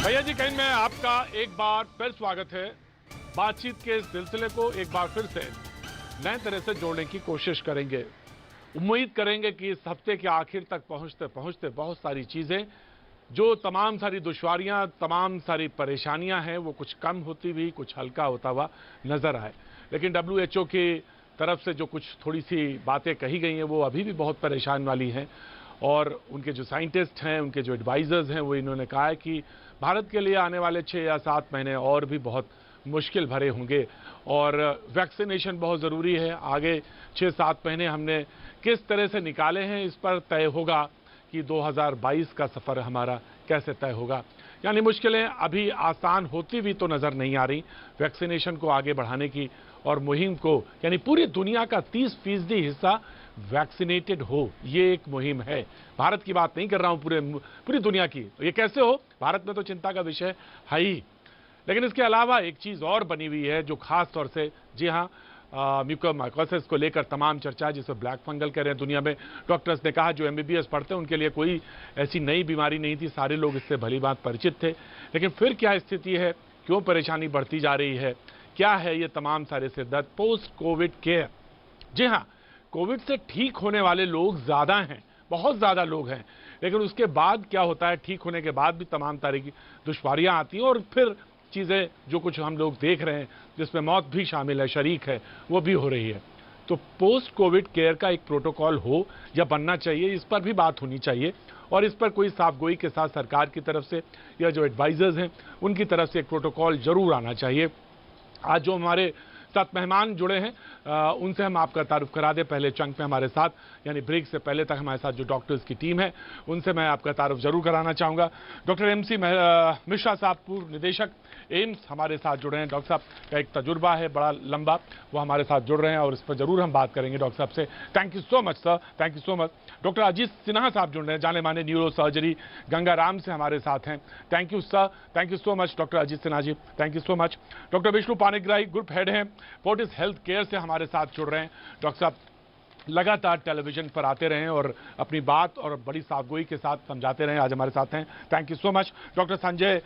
भैया जी कहीं में आपका एक बार फिर स्वागत है। बातचीत के इस सिलसिले को एक बार फिर से नए तरह से जोड़ने की कोशिश करेंगे। उम्मीद करेंगे कि इस हफ्ते के आखिर तक पहुंचते पहुंचते बहुत सारी चीजें, जो तमाम सारी दुश्वारियां, तमाम सारी परेशानियां हैं, वो कुछ कम होती हुई, कुछ हल्का होता हुआ नजर आए। लेकिन WHO की तरफ से जो कुछ थोड़ी सी बातें कही गई हैं वो अभी भी बहुत परेशान वाली हैं। और उनके जो साइंटिस्ट हैं, उनके जो एडवाइजर्स हैं, वो इन्होंने कहा है कि भारत के लिए आने वाले 6 या 7 महीने और भी बहुत मुश्किल भरे होंगे और वैक्सीनेशन बहुत ज़रूरी है। आगे 6-7 महीने हमने किस तरह से निकाले हैं, इस पर तय होगा कि 2022 का सफ़र हमारा कैसे तय होगा। यानी मुश्किलें अभी आसान होती भी तो नज़र नहीं आ रही। वैक्सीनेशन को आगे बढ़ाने की और मुहिम को, यानी पूरी दुनिया का 30% हिस्सा वैक्सीनेटेड हो, ये एक मुहिम है। भारत की बात नहीं कर रहा हूं, पूरी दुनिया की। ये कैसे हो, भारत में तो चिंता का विषय है ही। लेकिन इसके अलावा एक चीज और बनी हुई है जो खास तौर से, जी हाँ, म्यूकोरमाइकोसिस को लेकर तमाम चर्चा है, जिसे ब्लैक फंगल कह रहे हैं दुनिया में। डॉक्टर्स ने कहा जो MBBS पढ़ते हैं उनके लिए कोई ऐसी नई बीमारी नहीं थी, सारे लोग इससे भली बात परिचित थे। लेकिन फिर क्या स्थिति है, क्यों परेशानी बढ़ती जा रही है, क्या है ये तमाम सारे सिरदर्द। पोस्ट कोविड केयर, जी हाँ, कोविड से ठीक होने वाले लोग ज्यादा हैं, बहुत ज्यादा लोग हैं। लेकिन उसके बाद क्या होता है, ठीक होने के बाद भी तमाम तरह की दुश्वारियां आती हैं और फिर चीजें जो कुछ हम लोग देख रहे हैं, जिसमें मौत भी शामिल है, शरीक है, वो भी हो रही है। तो पोस्ट कोविड केयर का एक प्रोटोकॉल हो या बनना चाहिए, इस पर भी बात होनी चाहिए। और इस पर कोई साफगोई के साथ सरकार की तरफ से या जो एडवाइजर्स हैं उनकी तरफ से एक प्रोटोकॉल जरूर आना चाहिए। आज जो हमारे साथ मेहमान जुड़े हैं उनसे हम आपका तारुफ करा दें। पहले चंक में हमारे साथ, यानी ब्रेक से पहले तक हमारे साथ जो डॉक्टर्स की टीम है उनसे मैं आपका तारुफ जरूर कराना चाहूँगा। डॉक्टर MC मिश्रा साहब, पूर्व निदेशक एम्स, हमारे साथ जुड़े हैं। डॉक्टर साहब का एक तजुर्बा है बड़ा लंबा, वो हमारे साथ जुड़ रहे हैं और इस पर जरूर हम बात करेंगे डॉक्टर साहब से। Thank you so much sir, thank you so much. Doctor Ajit Sinha साहब जुड़ रहे हैं, जाने माने न्यूरो सर्जरी गंगाराम से हमारे साथ हैं। Thank you sir, thank you so much doctor Ajit Sinha ji, thank you so much. Doctor Vishnu Panigrahi group head हैं, फोर्टिस हेल्थ केयर से हमारे साथ जुड़ रहे हैं। डॉक्टर साहब लगातार टेलीविजन पर आते रहे और अपनी बात और बड़ी साफगोई के साथ समझाते रहे, आज हमारे साथ हैं। Thank you so much. Doctor Sanjay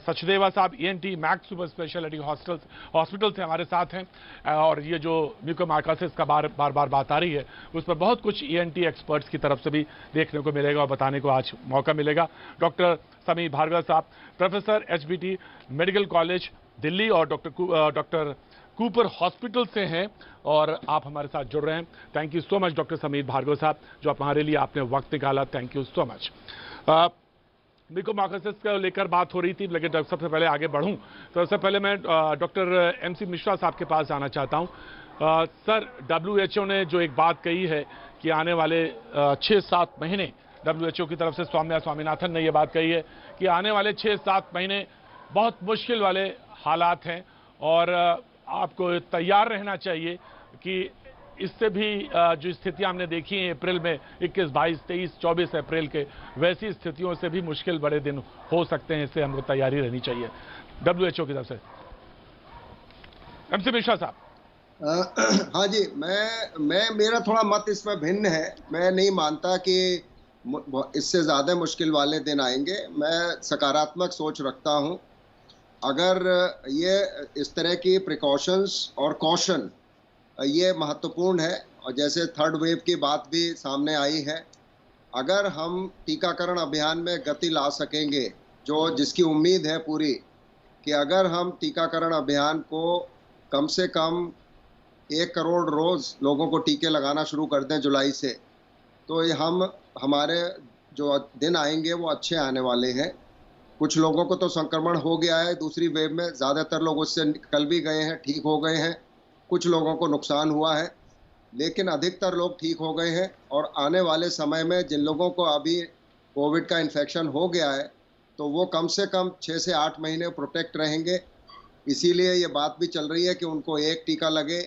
Sachdeva साहब, ENT max super speciality hospital से हमारे साथ हैं। और ये जो म्यूकोरमाइकोसिस का बार बार बात आ रही है, उस पर बहुत कुछ ENT एक्सपर्ट्स की तरफ से भी देखने को मिलेगा और बताने को आज मौका मिलेगा। डॉक्टर समीर भार्गव साहब, professor HBT medical college Delhi और डॉक्टर कूपर हॉस्पिटल से हैं और आप हमारे साथ जुड़ रहे हैं। Thank you so much doctor Sameer Bhargav साहब, जो हमारे लिए आपने वक्त निकाला, thank you so much. Mucormycosis को लेकर बात हो रही थी, लेकिन डॉक्टर सबसे पहले आगे बढ़ूं तो सबसे पहले मैं डॉक्टर MC मिश्रा साहब के पास जाना चाहता हूं। सर, WHO ने जो एक बात कही है कि आने वाले 6-7 महीने, WHO की तरफ से सौम्या स्वामीनाथन ने यह बात कही है कि आने वाले 6-7 महीने बहुत मुश्किल वाले हालात हैं और आपको तैयार रहना चाहिए कि इससे भी जो स्थितियां हमने देखी हैं अप्रैल में 21, 22, 23, 24 अप्रैल के, वैसी स्थितियों से भी मुश्किल बड़े दिन हो सकते हैं। इससे हमको तैयारी रहनी चाहिए WHO की तरफ से। MC मिश्रा साहब। हाँ जी, मेरा थोड़ा मत इसमें भिन्न है। मैं नहीं मानता कि इससे ज़्यादा मुश्किल वाले दिन आएंगे। मैं सकारात्मक सोच रखता हूँ। अगर ये इस तरह की प्रिकॉशंस और कॉशन ये महत्वपूर्ण है, और जैसे थर्ड वेव की बात भी सामने आई है, अगर हम टीकाकरण अभियान में गति ला सकेंगे, जिसकी उम्मीद है पूरी, कि अगर हम टीकाकरण अभियान को कम से कम 1 करोड़ रोज़ लोगों को टीके लगाना शुरू कर दें जुलाई से, तो हमारे जो दिन आएंगे वो अच्छे आने वाले हैं। कुछ लोगों को तो संक्रमण हो गया है दूसरी वेव में, ज़्यादातर लोग उससे निकल भी गए हैं, ठीक हो गए हैं। कुछ लोगों को नुकसान हुआ है, लेकिन अधिकतर लोग ठीक हो गए हैं। और आने वाले समय में जिन लोगों को अभी कोविड का इन्फेक्शन हो गया है, तो वो कम से कम 6 से 8 महीने प्रोटेक्ट रहेंगे। इसीलिए ये बात भी चल रही है कि उनको एक टीका लगे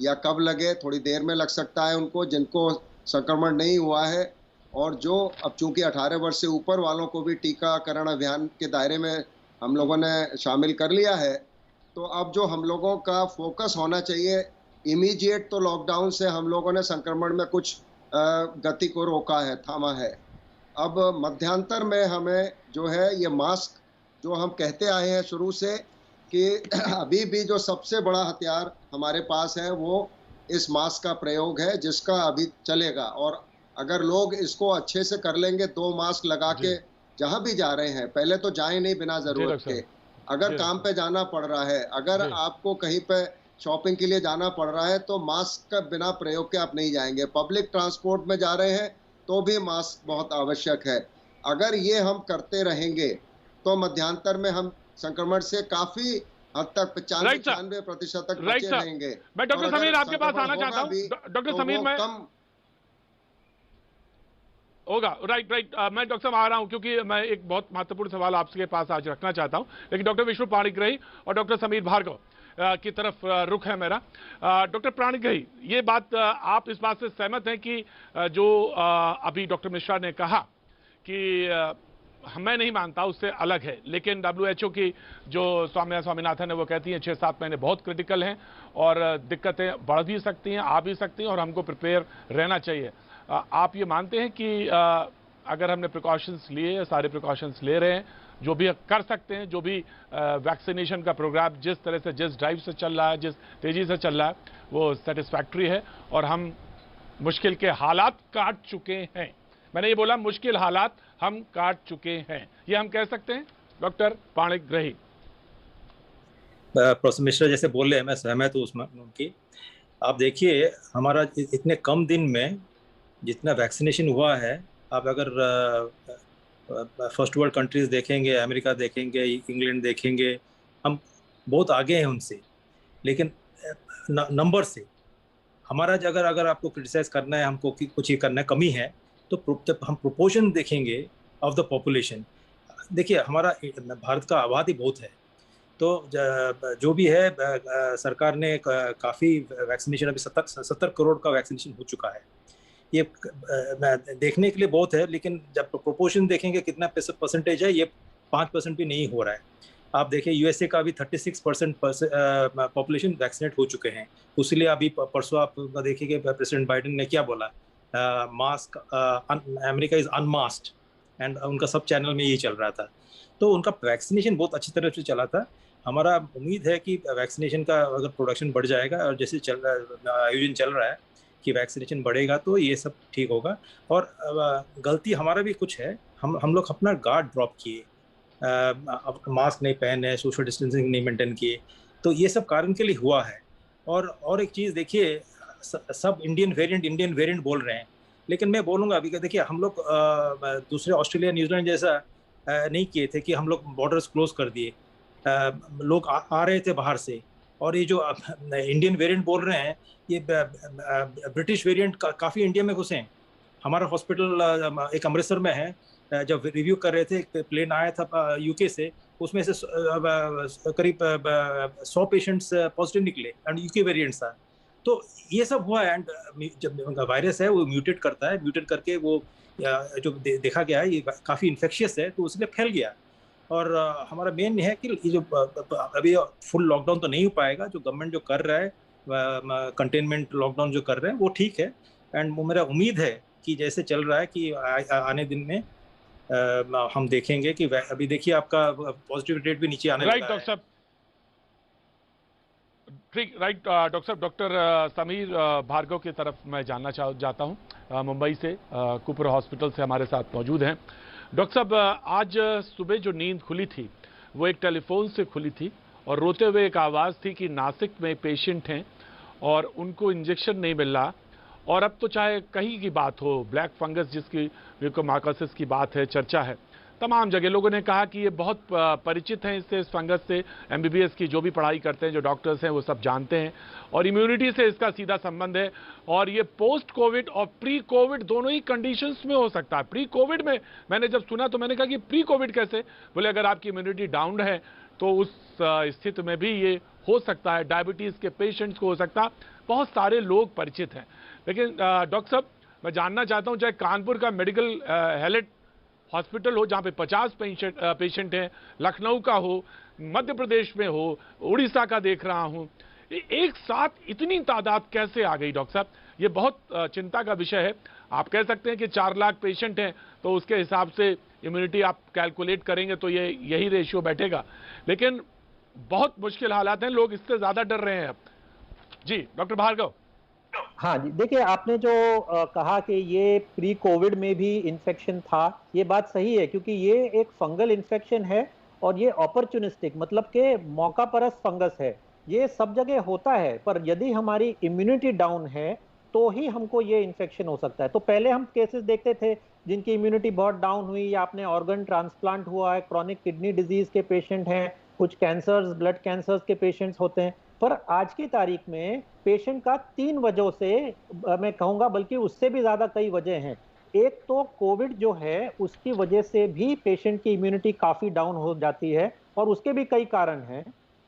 या कब लगे, थोड़ी देर में लग सकता है उनको, जिनको संक्रमण नहीं हुआ है। और जो अब चूंकि 18 वर्ष से ऊपर वालों को भी टीकाकरण अभियान के दायरे में हम लोगों ने शामिल कर लिया है, तो अब जो हम लोगों का फोकस होना चाहिए, इमीडिएट तो लॉकडाउन से हम लोगों ने संक्रमण में कुछ गति को रोका है, थामा है। अब मध्यांतर में हमें जो है ये मास्क जो हम कहते आए हैं शुरू से कि अभी भी जो सबसे बड़ा हथियार हमारे पास है वो इस मास्क का प्रयोग है, जिसका अभी चलेगा। और अगर लोग इसको अच्छे से कर लेंगे, 2 मास्क लगा जी के जहां भी जा रहे हैं, पहले तो जाएं नहीं बिना जी जरूरत डॉक्टर के। साहब। अगर जी काम डॉक्टर पे जाना पड़ रहा है, अगर जी आपको कहीं पे शॉपिंग के लिए जाना पड़ रहा है, तो मास्क का बिना प्रयोग के आप नहीं जाएंगे। पब्लिक ट्रांसपोर्ट में जा रहे हैं तो भी मास्क बहुत आवश्यक है। अगर ये हम करते रहेंगे तो मध्यांतर में हम संक्रमण से काफी हद तक राइट सर। 95% तक राइट बचे सर। रहेंगे। मैं और डॉक्टर अगर समीर आपके पास संक्रमण आना चाहता होगा हूं। भी डॉक्टर तो समीर वो मैं कम होगा। Right right. मैं डॉक्टर साहब आ रहा हूं क्योंकि मैं एक बहुत महत्वपूर्ण सवाल आपके पास आज रखना चाहता हूं, लेकिन डॉक्टर विष्णु पाणिग्राही और डॉक्टर समीर भार्गव की तरफ रुख है मेरा। डॉक्टर पाणिग्राही, ये बात आप इस बात से सहमत हैं कि जो अभी डॉक्टर मिश्रा ने कहा कि मैं नहीं मानता, उससे अलग है, लेकिन WHO की जो स्वामीनाथन है वो कहती हैं 6-7 महीने बहुत क्रिटिकल हैं और दिक्कतें बढ़ भी सकती हैं, आ भी सकती हैं और हमको प्रिपेयर रहना चाहिए। आप ये मानते हैं कि अगर हमने प्रिकॉशंस लिए, सारे प्रिकॉशंस ले रहे हैं, जो भी कर सकते हैं, जो भी वैक्सीनेशन का प्रोग्राम जिस तरह से, जिस ड्राइव से चल रहा है, जिस तेजी से चल रहा है, वो सेटिस्फैक्ट्री है और हम मुश्किल के हालात काट चुके हैं। मैंने ये बोला मुश्किल हालात हम काट चुके हैं, ये हम कह सकते हैं डॉक्टर पाणिग्राही? प्रोफेसर मिश्रा जैसे बोल रहे हैं, मैं सहमत हूँ उसमें उनकी। आप देखिए, हमारा इतने कम दिन में जितना वैक्सीनेशन हुआ है, आप अगर फर्स्ट वर्ल्ड कंट्रीज देखेंगे, अमेरिका देखेंगे, इंग्लैंड देखेंगे, हम बहुत आगे हैं उनसे। लेकिन नंबर से हमारा अगर अगर आपको क्रिटिसाइज करना है, हमको कुछ ये करना है, कमी है, तो हम प्रोपोर्शन देखेंगे ऑफ द पॉपुलेशन। देखिए, हमारा भारत का आबादी बहुत है, तो जो भी है सरकार ने काफ़ी वैक्सीनेशन, अभी 70 करोड़ का वैक्सीनेशन हो चुका है। ये देखने के लिए बहुत है, लेकिन जब प्रोपोर्शन देखेंगे कितना परसेंटेज है, ये 5% भी नहीं हो रहा है। आप देखें, यूएसए का अभी 36% पॉपुलेशन वैक्सीनेट हो चुके हैं। उसलिए अभी परसों आप देखिए प्रेसिडेंट बाइडेन ने क्या बोला, मास्क, अमेरिका इज अनमास्क्ड, एंड उनका सब चैनल में यही चल रहा था। तो उनका वैक्सीनेशन बहुत अच्छी तरह से चला था। हमारा उम्मीद है कि वैक्सीनेशन का अगर प्रोडक्शन बढ़ जाएगा और जैसे चल रहा आयोजन चल रहा है कि वैक्सीनेशन बढ़ेगा, तो ये सब ठीक होगा। और गलती हमारा भी कुछ है, हम लोग अपना गार्ड ड्रॉप किए, मास्क नहीं पहने, सोशल डिस्टेंसिंग नहीं मेंटेन किए, तो ये सब कारण के लिए हुआ है। और एक चीज़ देखिए, सब इंडियन वेरिएंट बोल रहे हैं, लेकिन मैं बोलूँगा अभी कि देखिए, हम लोग दूसरे ऑस्ट्रेलिया, न्यूजीलैंड जैसा नहीं किए थे कि हम लोग बॉर्डर्स क्लोज कर दिए। लोग आ रहे थे बाहर से, और ये जो इंडियन वेरिएंट बोल रहे हैं, ये ब्रिटिश वेरिएंट काफ़ी इंडिया में घुसे हैं। हमारा हॉस्पिटल एक अमृतसर में है, जब रिव्यू कर रहे थे, प्लेन आया था यूके से, उसमें से करीब 100 पेशेंट्स पॉजिटिव निकले एंड यूके वेरिएंट था। तो ये सब हुआ है, एंड जब वायरस है वो म्यूटेट करता है, म्यूटेट करके वो जो देखा गया है ये काफ़ी इन्फेक्शियस है, तो इसलिए फैल गया। और हमारा मेन है कि ये जो अभी फुल लॉकडाउन तो नहीं हो पाएगा, जो गवर्नमेंट जो कर रहा है, कंटेनमेंट लॉकडाउन जो कर रहे हैं वो ठीक है। एंड मेरा उम्मीद है कि जैसे चल रहा है कि आने दिन में हम देखेंगे कि अभी देखिए आपका पॉजिटिव रेट भी नीचे आने लगा है। डॉक्टर साहब, ठीक, राइट डॉक्टर साहब। डॉक्टर समीर भार्गव की तरफ मैं जानना चाहता हूं, मुंबई से कुपर हॉस्पिटल से हमारे साथ मौजूद हैं। डॉक्टर साहब, आज सुबह जो नींद खुली थी वो एक टेलीफोन से खुली थी और रोते हुए एक आवाज़ थी कि नासिक में पेशेंट हैं और उनको इंजेक्शन नहीं मिल रहा। और अब तो चाहे कहीं की बात हो, ब्लैक फंगस जिसकी म्यूकोरमाइकोसिस की बात है, चर्चा है तमाम जगह, लोगों ने कहा कि ये बहुत परिचित हैं इससे, इस फंगस से। MBBS की जो भी पढ़ाई करते हैं, जो डॉक्टर्स हैं, वो सब जानते हैं और इम्यूनिटी से इसका सीधा संबंध है। और ये पोस्ट कोविड और प्री कोविड दोनों ही कंडीशंस में हो सकता है। प्री कोविड में मैंने जब सुना तो मैंने कहा कि प्री कोविड कैसे? बोले अगर आपकी इम्यूनिटी डाउन है तो उस स्थिति में भी ये हो सकता है। डायबिटीज़ के पेशेंट्स को हो सकता है, बहुत सारे लोग परिचित हैं। लेकिन डॉक्टर साहब, मैं जानना चाहता हूँ, चाहे कानपुर का मेडिकल हेलेट हॉस्पिटल हो जहाँ पे 50 पेशेंट हैं, लखनऊ का हो, मध्य प्रदेश में हो, उड़ीसा का देख रहा हूँ, एक साथ इतनी तादाद कैसे आ गई? डॉक्टर साहब, ये बहुत चिंता का विषय है। आप कह सकते हैं कि 4 लाख पेशेंट हैं तो उसके हिसाब से इम्यूनिटी आप कैलकुलेट करेंगे तो ये यही रेशियो बैठेगा, लेकिन बहुत मुश्किल हालात हैं, लोग इससे ज्यादा डर रहे हैं अब। जी डॉक्टर भार्गव। हाँ जी, देखिए आपने जो कहा कि ये प्री कोविड में भी इन्फेक्शन था, ये बात सही है, क्योंकि ये एक फंगल इन्फेक्शन है और ये अपॉर्चुनिस्टिक मतलब के मौका परस्त फंगस है। ये सब जगह होता है, पर यदि हमारी इम्यूनिटी डाउन है तो ही हमको ये इन्फेक्शन हो सकता है। तो पहले हम केसेस देखते थे जिनकी इम्यूनिटी बहुत डाउन हुई, या आपने ऑर्गन ट्रांसप्लांट हुआ है, क्रॉनिक किडनी डिजीज के पेशेंट हैं, कुछ कैंसर्स, ब्लड कैंसर्स के पेशेंट्स होते हैं। पर आज की तारीख में पेशेंट का 3 वजहों से मैं कहूंगा, बल्कि उससे भी ज्यादा कई वजह हैं। एक तो कोविड जो है उसकी वजह से भी पेशेंट की इम्यूनिटी काफी डाउन हो जाती है और उसके भी कई कारण हैं।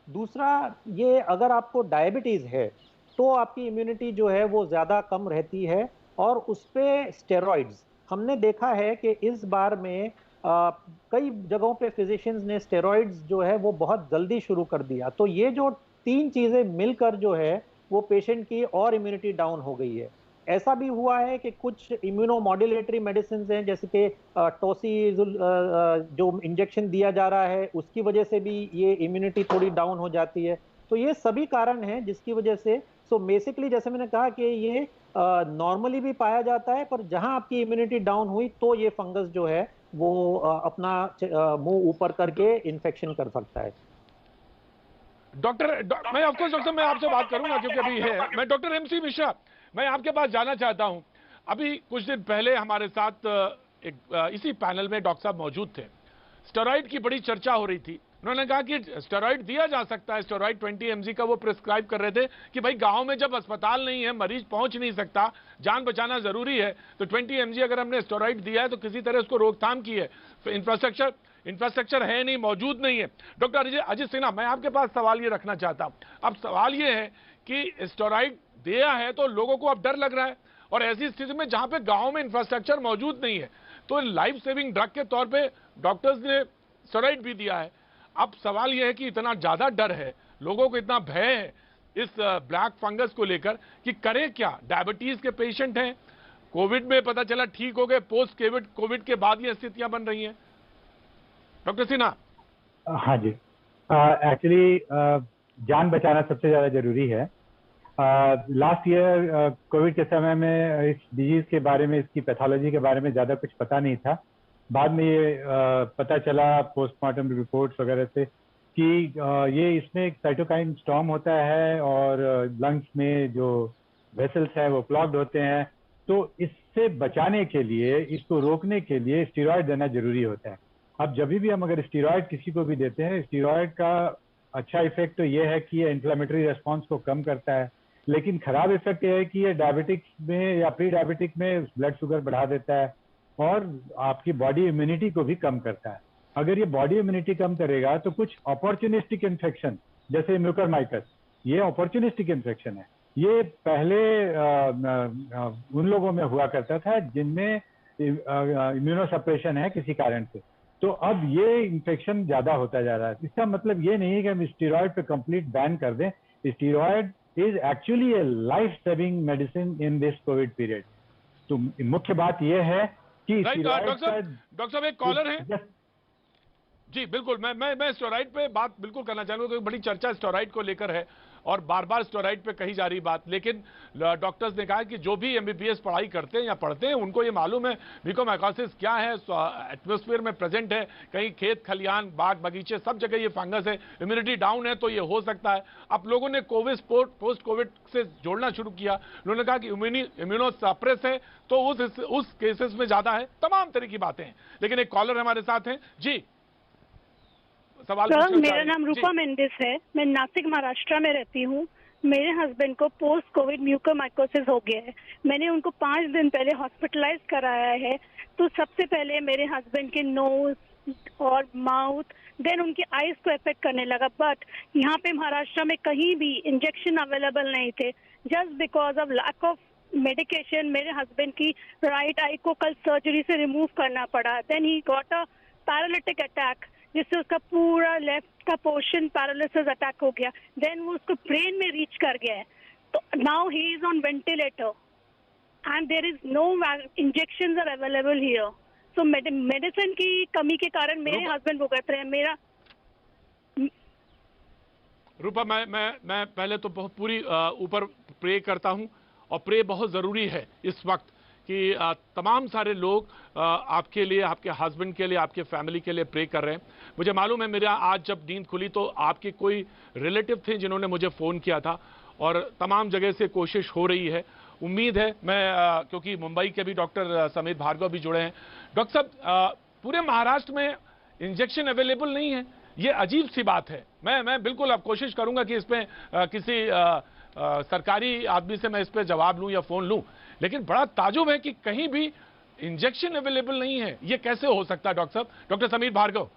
दूसरा, ये अगर आपको डायबिटीज है तो आपकी इम्यूनिटी जो है वो ज्यादा कम रहती है, और उस पे स्टेरॉइड्स हमने देखा है कि इस बार में कई जगहों पे फिजिशियंस ने स्टेरॉइड्स जो है वो बहुत जल्दी शुरू कर दिया। तो ये जो 3 चीजें मिलकर जो है वो पेशेंट की और इम्यूनिटी डाउन हो गई है। ऐसा भी हुआ है कि कुछ इम्यूनोमॉड्यूलेटरी मेडिसिन हैं, जैसे कि टोसिलुज़ुल जो इंजेक्शन दिया जा रहा है उसकी वजह से भी ये इम्यूनिटी थोड़ी डाउन हो जाती है। तो ये सभी कारण हैं जिसकी वजह से, सो बेसिकली जैसे मैंने कहा कि ये नॉर्मली भी पाया जाता है, पर जहां आपकी इम्यूनिटी डाउन हुई तो ये फंगस जो है वो अपना मुंह ऊपर करके इन्फेक्शन कर सकता है। मैं ऑफकोर्स डॉक्टर मैं आपसे बात करूंगा क्योंकि अभी है, मैं डॉक्टर एमसी मिश्रा, मैं आपके पास जाना चाहता हूं। अभी कुछ दिन पहले हमारे साथ इसी पैनल में डॉक्टर साहब मौजूद थे, स्टेरॉइड की बड़ी चर्चा हो रही थी। उन्होंने कहा कि स्टेरॉइड दिया जा सकता है, स्टेरॉइड 20 mg का वो प्रिस्क्राइब कर रहे थे कि भाई गांव में जब अस्पताल नहीं है, मरीज पहुंच नहीं सकता, जान बचाना जरूरी है, तो 20 mg अगर हमने स्टेरॉइड दिया है तो किसी तरह उसको रोकथाम की है। इंफ्रास्ट्रक्चर है नहीं, मौजूद नहीं है। डॉक्टर अजीत सिन्हा, मैं आपके पास सवाल ये रखना चाहता हूं। अब सवाल ये है कि स्टेरॉइड दिया है तो लोगों को अब डर लग रहा है, और ऐसी स्थिति में जहां पे गांव में इंफ्रास्ट्रक्चर मौजूद नहीं है, तो लाइफ सेविंग ड्रग के तौर पे डॉक्टर्स ने स्टेरॉइड भी दिया है। अब सवाल यह है कि इतना ज्यादा डर है, लोगों को इतना भय है इस ब्लैक फंगस को लेकर कि करें क्या। डायबिटीज के पेशेंट हैं, कोविड में पता चला ठीक हो गए, पोस्ट कोविड के बाद ये स्थितियां बन रही हैं। डॉक्टर सिन्हा। हाँ जी, एक्चुअली जान बचाना सबसे ज्यादा जरूरी है। लास्ट ईयर कोविड के समय में इस डिजीज के बारे में, इसकी पैथोलॉजी के बारे में ज्यादा कुछ पता नहीं था। बाद में ये पता चला पोस्टमार्टम रिपोर्ट्स वगैरह से कि ये इसमें एक साइटोकाइन स्टॉर्म होता है और लंग्स में जो वेसल्स हैं वो क्लॉग्ड होते हैं। तो इससे बचाने के लिए, इसको रोकने के लिए स्टेरॉइड देना जरूरी होता है। अब जब भी हम अगर स्टेरॉइड किसी को भी देते हैं, स्टेरॉइड का अच्छा इफेक्ट तो ये है कि ये इन्फ्लेमेटरी रेस्पॉन्स को कम करता है, लेकिन खराब इफेक्ट ये है कि ये डायबिटिक्स में या प्री डायबिटिक में ब्लड शुगर बढ़ा देता है और आपकी बॉडी इम्यूनिटी को भी कम करता है। अगर ये बॉडी इम्यूनिटी कम करेगा तो कुछ अपॉर्चुनिस्टिक इन्फेक्शन जैसे म्यूकरमाइकस, ये अपॉर्चुनिस्टिक इन्फेक्शन है। ये पहले उन लोगों में हुआ करता था जिनमें इम्यूनोसप्रेशन है किसी कारण से, तो अब ये इन्फेक्शन ज्यादा होता जा रहा है। इसका मतलब ये नहीं है कि हम स्टेरॉइड पे कंप्लीट बैन कर दें। Steroid is actually A life saving medicine in this Covid period. तो मुख्य बात यह है कि डॉक्टर साहब एक कॉलर है जी। बिल्कुल, मैं स्टेरॉइड पे बात बिल्कुल करना चाहूंगा क्योंकि बड़ी चर्चा स्टेरॉइड को लेकर है और बार बार स्टेरॉइड पे कही जा रही बात। लेकिन डॉक्टर्स ने कहा कि जो भी एमबीबीएस पढ़ाई करते हैं या पढ़ते हैं उनको ये मालूम है म्यूकोमाइकोसिस क्या है, एटमॉस्फेयर में प्रेजेंट है, कहीं खेत खलियान बाग बगीचे सब जगह ये फंगस है, इम्यूनिटी डाउन है तो ये हो सकता है। अब लोगों ने कोविड पोस्ट कोविड से जोड़ना शुरू किया। उन्होंने कहा कि इम्यूनो सप्रेस है तो उस केसेस में ज्यादा है, तमाम तरह की बातें हैं। लेकिन एक कॉलर हमारे साथ हैं जी, सवाल सर, मेरा नाम रूपा मेंडिस है, मैं नासिक महाराष्ट्र में रहती हूँ। मेरे हस्बैंड को पोस्ट कोविड म्यूकोमाइकोसिस हो गया है। मैंने उनको 5 दिन पहले हॉस्पिटलाइज कराया है। तो सबसे पहले मेरे हस्बैंड के नोज और माउथ, देन उनकी आईज को इफेक्ट करने लगा। बट यहाँ पे महाराष्ट्र में कहीं भी इंजेक्शन अवेलेबल नहीं थे। Just because of lack of medication मेरे हस्बैंड की राइट आई को कल सर्जरी से रिमूव करना पड़ा। Then he got a paralytic attack, जिससे उसका पूरा लेफ्ट का पोर्शन पैरालिसिस अटैक हो गया। देन वो उसको ब्रेन में रीच कर गया है। तो now he is on ventilator and there is no injections are available here. तो मेडिसिन की कमी के कारण मेरे हस्बैंड भुगत रहे हैं। मेरा रूपा, मैं पहले तो बहुत पूरी ऊपर प्रे करता हूं, और प्रे बहुत ज़रूरी है इस वक्त कि तमाम सारे लोग आपके लिए, आपके हस्बैंड के लिए, आपके फैमिली के लिए प्रे कर रहे हैं। मुझे मालूम है, मेरा आज जब नींद खुली तो आपके कोई रिलेटिव थे जिन्होंने मुझे फ़ोन किया था, और तमाम जगह से कोशिश हो रही है। उम्मीद है, मैं क्योंकि मुंबई के भी डॉक्टर समीर भार्गव भी जुड़े हैं। डॉक्टर साहब, पूरे महाराष्ट्र में इंजेक्शन अवेलेबल नहीं है, ये अजीब सी बात है। मैं बिल्कुल अब कोशिश करूंगा कि इसमें किसी सरकारी आदमी से मैं इस पे जवाब लूं या फोन लूं, लेकिन बड़ा ताजुब है कि कहीं भी इंजेक्शन अवेलेबल नहीं है। ये कैसे हो सकता है डॉक्टर साहब? डॉक्टर समीर भार्गव,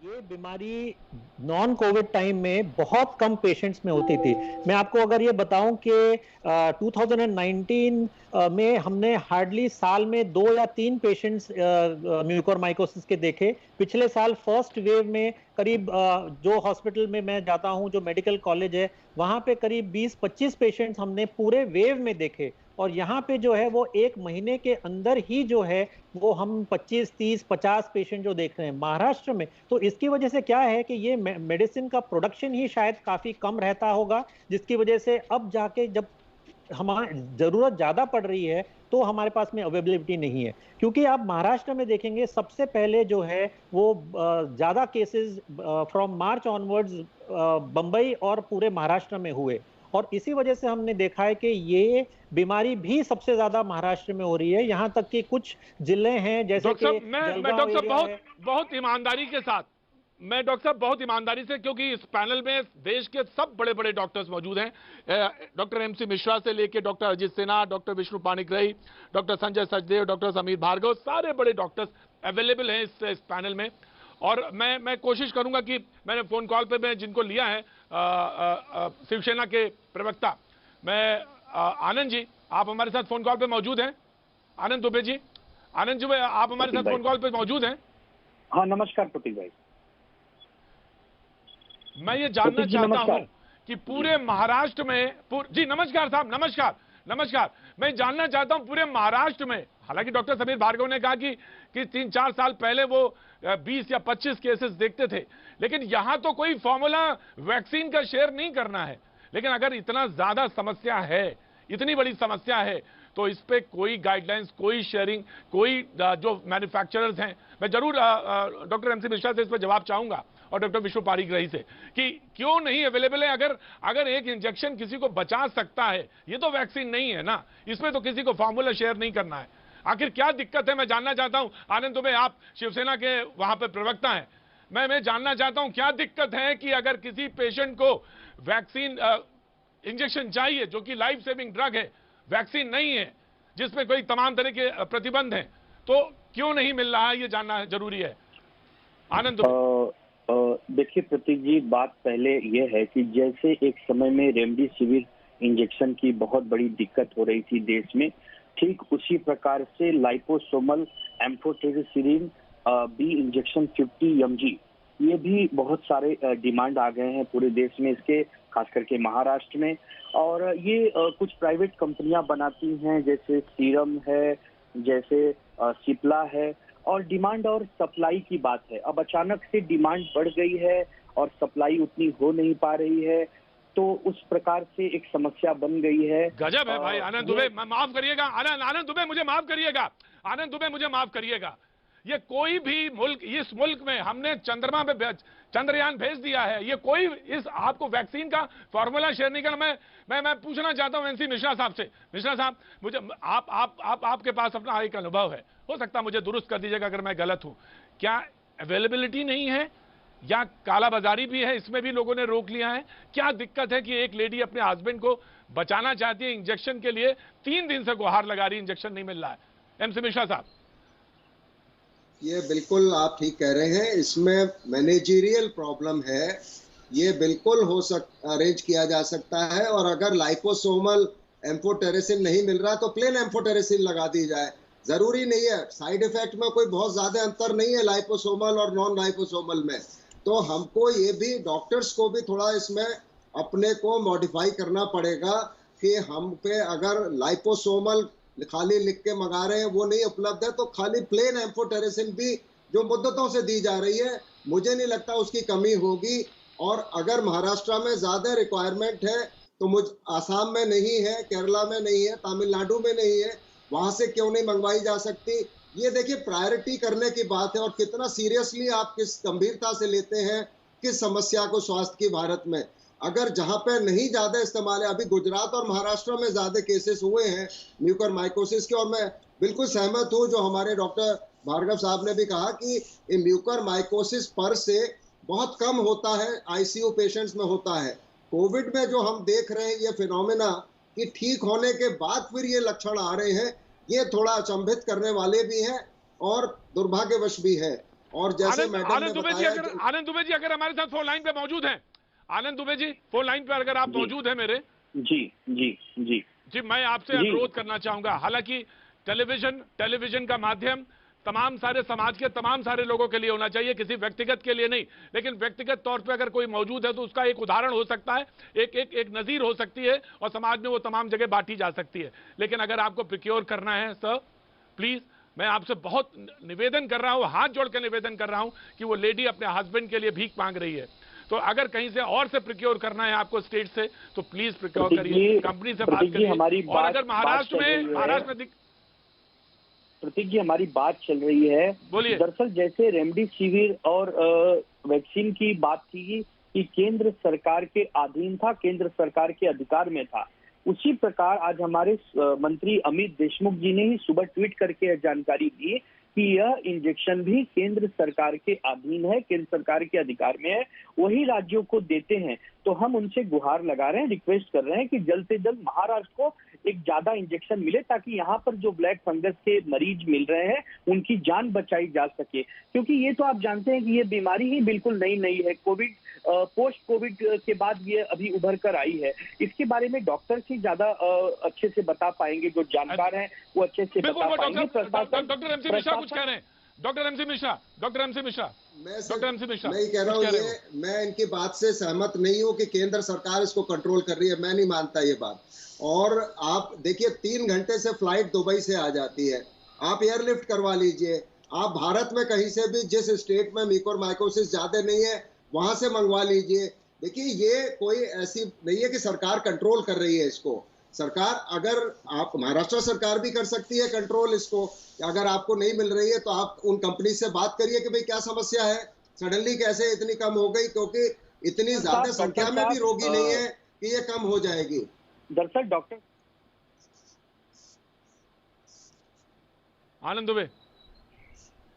ये बीमारी नॉन कोविड टाइम में बहुत कम पेशेंट्स में होती थी। मैं आपको अगर ये बताऊं कि 2019 में हमने हार्डली साल में 2 या 3 पेशेंट्स म्यूकोरमाइकोसिस के देखे। पिछले साल फर्स्ट वेव में करीब जो हॉस्पिटल में मैं जाता हूं, जो मेडिकल कॉलेज है, वहां पे करीब 20-25 पेशेंट्स हमने पूरे वेव में देखे। और यहाँ पे जो है वो 1 महीने के अंदर ही जो है वो हम 25, 30, 50 पेशेंट जो देख रहे हैं महाराष्ट्र में। तो इसकी वजह से क्या है कि ये मेडिसिन का प्रोडक्शन ही शायद काफी कम रहता होगा, जिसकी वजह से अब जाके जब हमारी जरूरत ज्यादा पड़ रही है तो हमारे पास में अवेलेबिलिटी नहीं है। क्योंकि आप महाराष्ट्र में देखेंगे सबसे पहले जो है वो ज्यादा cases from March onwards Bombay और पूरे महाराष्ट्र में हुए, और इसी वजह से हमने देखा है कि ये बीमारी भी सबसे ज्यादा महाराष्ट्र में हो रही है। यहाँ तक कि कुछ जिले हैं जैसे कि मैं डॉक्टर साहब बहुत ईमानदारी के साथ, मैं डॉक्टर साहब बहुत ईमानदारी से, क्योंकि इस पैनल में देश के सब बड़े बड़े डॉक्टर्स मौजूद हैं, डॉक्टर MC मिश्रा से लेके doctor Ajit Sinha, doctor Vishnu Panigrahi, doctor Sanjay Sachdev, doctor Sameer Bhargav, सारे बड़े डॉक्टर्स अवेलेबल हैं इस पैनल में। और मैं कोशिश करूंगा कि मैंने फोन कॉल पे मैं जिनको लिया है, शिवसेना के प्रवक्ता, मैं आनंद जी, आप हमारे साथ फोन कॉल पे मौजूद हैं? आनंद दुबे जी, आनंद जी आप हमारे साथ फोन कॉल पे मौजूद हैं? हाँ, नमस्कार प्रतीक भाई। मैं ये जानना चाहता हूं कि पूरे महाराष्ट्र में जी नमस्कार साहब, नमस्कार। मैं जानना चाहता हूं पूरे महाराष्ट्र में, हालांकि डॉक्टर समीर भार्गव ने कहा कि 3-4 साल पहले वो 20 या 25 केसेस देखते थे, लेकिन यहां तो कोई फॉर्मूला वैक्सीन का शेयर नहीं करना है। लेकिन अगर इतना ज्यादा समस्या है, इतनी बड़ी समस्या है, तो इस पे कोई गाइडलाइंस, कोई शेयरिंग, कोई जो मैन्युफैक्चरर्स हैं, मैं जरूर डॉक्टर MC मिश्रा से इस पर जवाब चाहूंगा, और डॉक्टर विष्णु पाणिग्राही से, कि क्यों नहीं अवेलेबल है? अगर एक इंजेक्शन किसी को बचा सकता है, ये तो वैक्सीन नहीं है ना, इसमें तो किसी को फॉर्मूला शेयर नहीं करना है। आखिर क्या दिक्कत है, मैं जानना चाहता हूं। आनंद दुबे, आप शिवसेना के वहां पे प्रवक्ता हैं, मैं जानना चाहता हूं क्या दिक्कत है कि अगर किसी पेशेंट को वैक्सीन इंजेक्शन चाहिए, जो कि लाइफ सेविंग ड्रग है, वैक्सीन नहीं है, जिसमें कोई तमाम तरह के प्रतिबंध हैं, तो क्यों नहीं मिल रहा है, ये जानना जरूरी है। आनंद दुबे। देखिए प्रतीक जी, बात पहले ये है कि जैसे एक समय में रेमडेसिविर इंजेक्शन की बहुत बड़ी दिक्कत हो रही थी देश में, ठीक उसी प्रकार से liposomal amphotericin B injection 50 mg, ये भी बहुत सारे डिमांड आ गए हैं पूरे देश में इसके, खास करके महाराष्ट्र में। और ये कुछ प्राइवेट कंपनियां बनाती हैं, जैसे सीरम है, जैसे सिप्ला है, और डिमांड और सप्लाई की बात है। अब अचानक से डिमांड बढ़ गई है और सप्लाई उतनी हो नहीं पा रही है, तो उस प्रकार से एक समस्या बन गई है। गजब है भाई। आनंद दुबे माफ करिएगा, आनंद दुबे मुझे माफ करिएगा, आनंद दुबे मुझे माफ करिएगा। ये कोई भी मुल्क, इस मुल्क में हमने चंद्रमा पे चंद्रयान भेज दिया है, ये कोई इस आपको वैक्सीन का फॉर्मूला शेयर नहीं करना। मैं पूछना चाहता हूं MC मिश्रा साहब से। मिश्रा साहब, मुझे आपके पास अपना एक अनुभव है, हो सकता है मुझे दुरुस्त कर दीजिएगा अगर मैं गलत हूं। क्या अवेलेबिलिटी नहीं है या कालाबाजारी भी है, इसमें भी लोगों ने रोक लिया है? क्या दिक्कत है कि एक लेडी अपने हस्बैंड को बचाना चाहती है इंजेक्शन के लिए, 3 दिन से गुहार लगा रही, इंजेक्शन नहीं मिल रहा है? MC मिश्रा साहब। ये बिल्कुल आप ठीक कह रहे हैं, इसमें मैनेजरियल प्रॉब्लम है। ये बिल्कुल अरेंज किया जा सकता है, और अगर लाइपोसोमल एम्फोटेरेसिन नहीं मिल रहा तो प्लेन एम्फोटेरेसिन लगा दी जाए। जरूरी नहीं है, साइड इफेक्ट में कोई बहुत ज्यादा अंतर नहीं है लाइपोसोमल और नॉन लाइपोसोमल में। तो हमको ये भी, डॉक्टर्स को भी थोड़ा इसमें अपने को मॉडिफाई करना पड़ेगा कि हम पे अगर लाइपोसोमल खाली लिख के मंगा रहे हैं वो नहीं उपलब्ध है, तो खाली प्लेन एम्फोटेरिसिन भी जो मुद्दतों से दी जा रही है, मुझे नहीं लगता उसकी कमी होगी। और अगर महाराष्ट्र में ज्यादा रिक्वायरमेंट है तो मुझ आसाम में नहीं है, केरला में नहीं है, तमिलनाडु में नहीं है, वहां से क्यों नहीं मंगवाई जा सकती? ये देखिए प्रायोरिटी करने की बात है और कितना सीरियसली आप किस गंभीरता से लेते हैं किस समस्या को स्वास्थ्य की भारत में। अगर जहां पे नहीं ज्यादा इस्तेमाल है, अभी गुजरात और महाराष्ट्र में ज्यादा केसेस हुए हैं म्यूकरमाइकोसिस के, और मैं बिल्कुल सहमत हूं जो हमारे डॉक्टर भार्गव साहब ने भी कहा कि ये म्यूकरमाइकोसिस पर से बहुत कम होता है, आईसीयू पेशेंट्स में होता है। कोविड में जो हम देख रहे हैं ये फिनोमेना कि ठीक होने के बाद फिर ये लक्षण आ रहे हैं, ये थोड़ा अचंभित करने वाले भी हैं और दुर्भाग्यवश भी है। और जैसे मैडम ने बताया, आनंद दुबे जी अगर हमारे साथ फोन लाइन पे मौजूद हैं, आनंद दुबे जी फोन लाइन पे अगर आप मौजूद हैं मेरे, जी मैं आपसे अनुरोध करना चाहूंगा। हालांकि टेलीविजन का माध्यम तमाम सारे समाज के तमाम सारे लोगों के लिए होना चाहिए, किसी व्यक्तिगत के लिए नहीं, लेकिन व्यक्तिगत तौर पे अगर कोई मौजूद है तो उसका एक उदाहरण हो सकता है, एक नजीर हो सकती है और समाज में वो तमाम जगह बांटी जा सकती है। लेकिन अगर आपको प्रिक्योर करना है सर, प्लीज मैं आपसे बहुत निवेदन कर रहा हूं, हाथ जोड़ के निवेदन कर रहा हूं कि वो लेडी अपने हस्बैंड के लिए भीख मांग रही है, तो अगर कहीं से और से प्रिक्योर करना है आपको स्टेट से तो प्लीज प्रिक्योर करिए, कंपनी से बात करिए। और अगर महाराष्ट्र में प्रतीक जी हमारी बात चल रही है, बोलिए। दरअसल जैसे रेमडेसिविर और वैक्सीन की बात थी कि केंद्र सरकार के अधीन था, केंद्र सरकार के अधिकार में था, उसी प्रकार आज हमारे मंत्री अमित देशमुख जी ने ही सुबह ट्वीट करके यह जानकारी दी कि यह इंजेक्शन भी केंद्र सरकार के अधीन है, केंद्र सरकार के अधिकार में है, वही राज्यों को देते हैं। तो हम उनसे गुहार लगा रहे हैं, रिक्वेस्ट कर रहे हैं कि जल्द से जल्द महाराष्ट्र को एक ज्यादा इंजेक्शन मिले ताकि यहाँ पर जो ब्लैक फंगस के मरीज मिल रहे हैं उनकी जान बचाई जा सके। क्योंकि ये तो आप जानते हैं कि ये बीमारी ही बिल्कुल नई है, कोविड पोस्ट कोविड के बाद ये अभी उभर कर आई है। इसके बारे में डॉक्टर ही ज्यादा अच्छे से बता पाएंगे, जो जानकार हैं वो अच्छे से बता पाएंगे। डॉक्टर एमसी मिश्रा कुछ कह रहे हैं, डॉक्टर एमसी मिश्रा मैं कह रहा हूँ, मैं इनकी बात से सहमत नहीं हूँ कि केंद्र सरकार इसको कंट्रोल कर रही है, मैं नहीं मानता ये बात। और आप देखिए 3 घंटे से फ्लाइट दुबई से आ जाती है, आप एयरलिफ्ट करवा लीजिए, आप भारत में कहीं से भी जिस स्टेट में म्यूकोरमाइकोसिस ज्यादा नहीं है वहां से मंगवा लीजिए। देखिए ये कोई ऐसी नहीं है कि सरकार कंट्रोल कर रही है इसको। सरकार, अगर आप महाराष्ट्र सरकार भी कर सकती है कंट्रोल इसको, अगर आपको नहीं मिल रही है तो आप उन कंपनी से बात करिए कि भाई क्या समस्या है, सडनली कैसे इतनी कम हो गई, क्योंकि इतनी ज्यादा संख्या में भी रोगी नहीं है कि ये कम हो जाएगी। दरअसल doctor Anand Dubey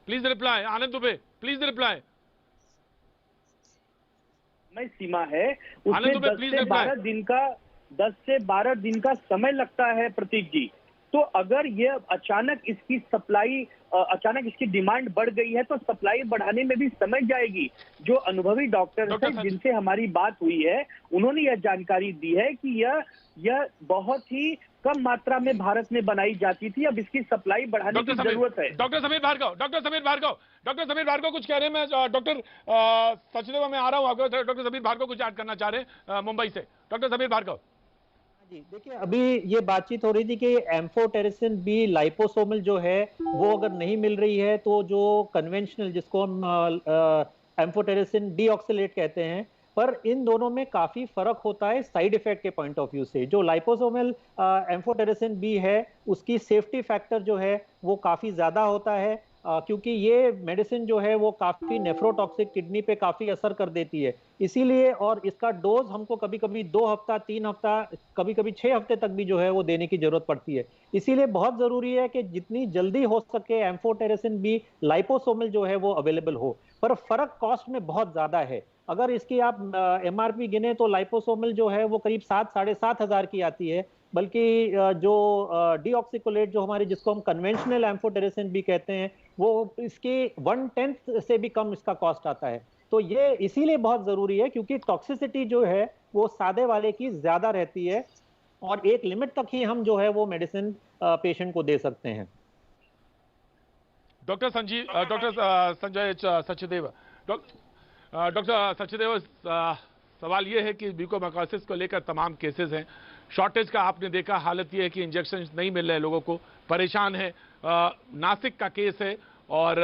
please reply, Anand Dubey please reply. समय सीमा है उसमें 10 से 12 दिन का समय लगता है प्रतीक जी। तो अगर ये अचानक इसकी सप्लाई, अचानक इसकी डिमांड बढ़ गई है तो सप्लाई बढ़ाने में भी समय जाएगी। जो अनुभवी डॉक्टर हैं जिनसे हमारी बात हुई है उन्होंने यह जानकारी दी है कि यह बहुत ही कम मात्रा में भारत में बनाई जाती थी, अब इसकी सप्लाई बढ़ाने की जरूरत है। डॉक्टर समीर भार्गव कुछ कह रहे हैं। मैं डॉक्टर सचदेवा में आ रहा हूँ, डॉक्टर समीर भार्गव कुछ ऐड करना चाह रहे हैं मुंबई से। डॉक्टर समीर भार्गव जी, देखिए अभी ये बातचीत हो रही थी कि एम्फोटेरिसिन बी लाइपोसोमल जो है वो अगर नहीं मिल रही है तो जो कन्वेंशनल, जिसको हम एम्फोटेरिसिन डीऑक्सिलेट कहते हैं, पर इन दोनों में काफी फर्क होता है साइड इफेक्ट के पॉइंट ऑफ व्यू से। जो लाइपोसोमल एम्फोटेरिसिन बी है उसकी सेफ्टी फैक्टर जो है वो काफी ज्यादा होता है, क्योंकि ये मेडिसिन जो है वो काफी नेफ्रोटॉक्सिक, किडनी पे काफी असर कर देती है, इसीलिए। और इसका डोज हमको कभी कभी 2 हफ्ता, 3 हफ्ता, कभी कभी 6 हफ्ते तक भी जो है वो देने की जरूरत पड़ती है। इसीलिए बहुत जरूरी है कि जितनी जल्दी हो सके एम्फोटेरिसिन बी लाइपोसोमल जो है वो अवेलेबल हो। पर फर्क कॉस्ट में बहुत ज्यादा है। अगर इसकी आप MRP गिने तो लाइपोसोमल जो है वो करीब 7-7.5 हजार की आती है, बल्कि जो डीऑक्सिकोलेट जो हमारे, जिसको हम कन्वेंशनल एम्फोटेरिसिन भी कहते हैं, वो इसकी 1/10 से भी कम इसका कॉस्ट आता है। तो ये इसीलिए बहुत जरूरी है क्योंकि टॉक्सिसिटी जो है वो सादे वाले की ज्यादा रहती है और एक लिमिट तक ही हम जो है वो मेडिसिन पेशेंट को दे सकते हैं। डॉक्टर संजय सचदेव, डॉक्टर सचदेव, सवाल ये है कि म्यूकोरमाइकोसिस को लेकर तमाम केसेस हैं, शॉर्टेज का आपने देखा, हालत ये है कि इंजेक्शन नहीं मिल रहे, लोगों को परेशान है। नासिक का केस है और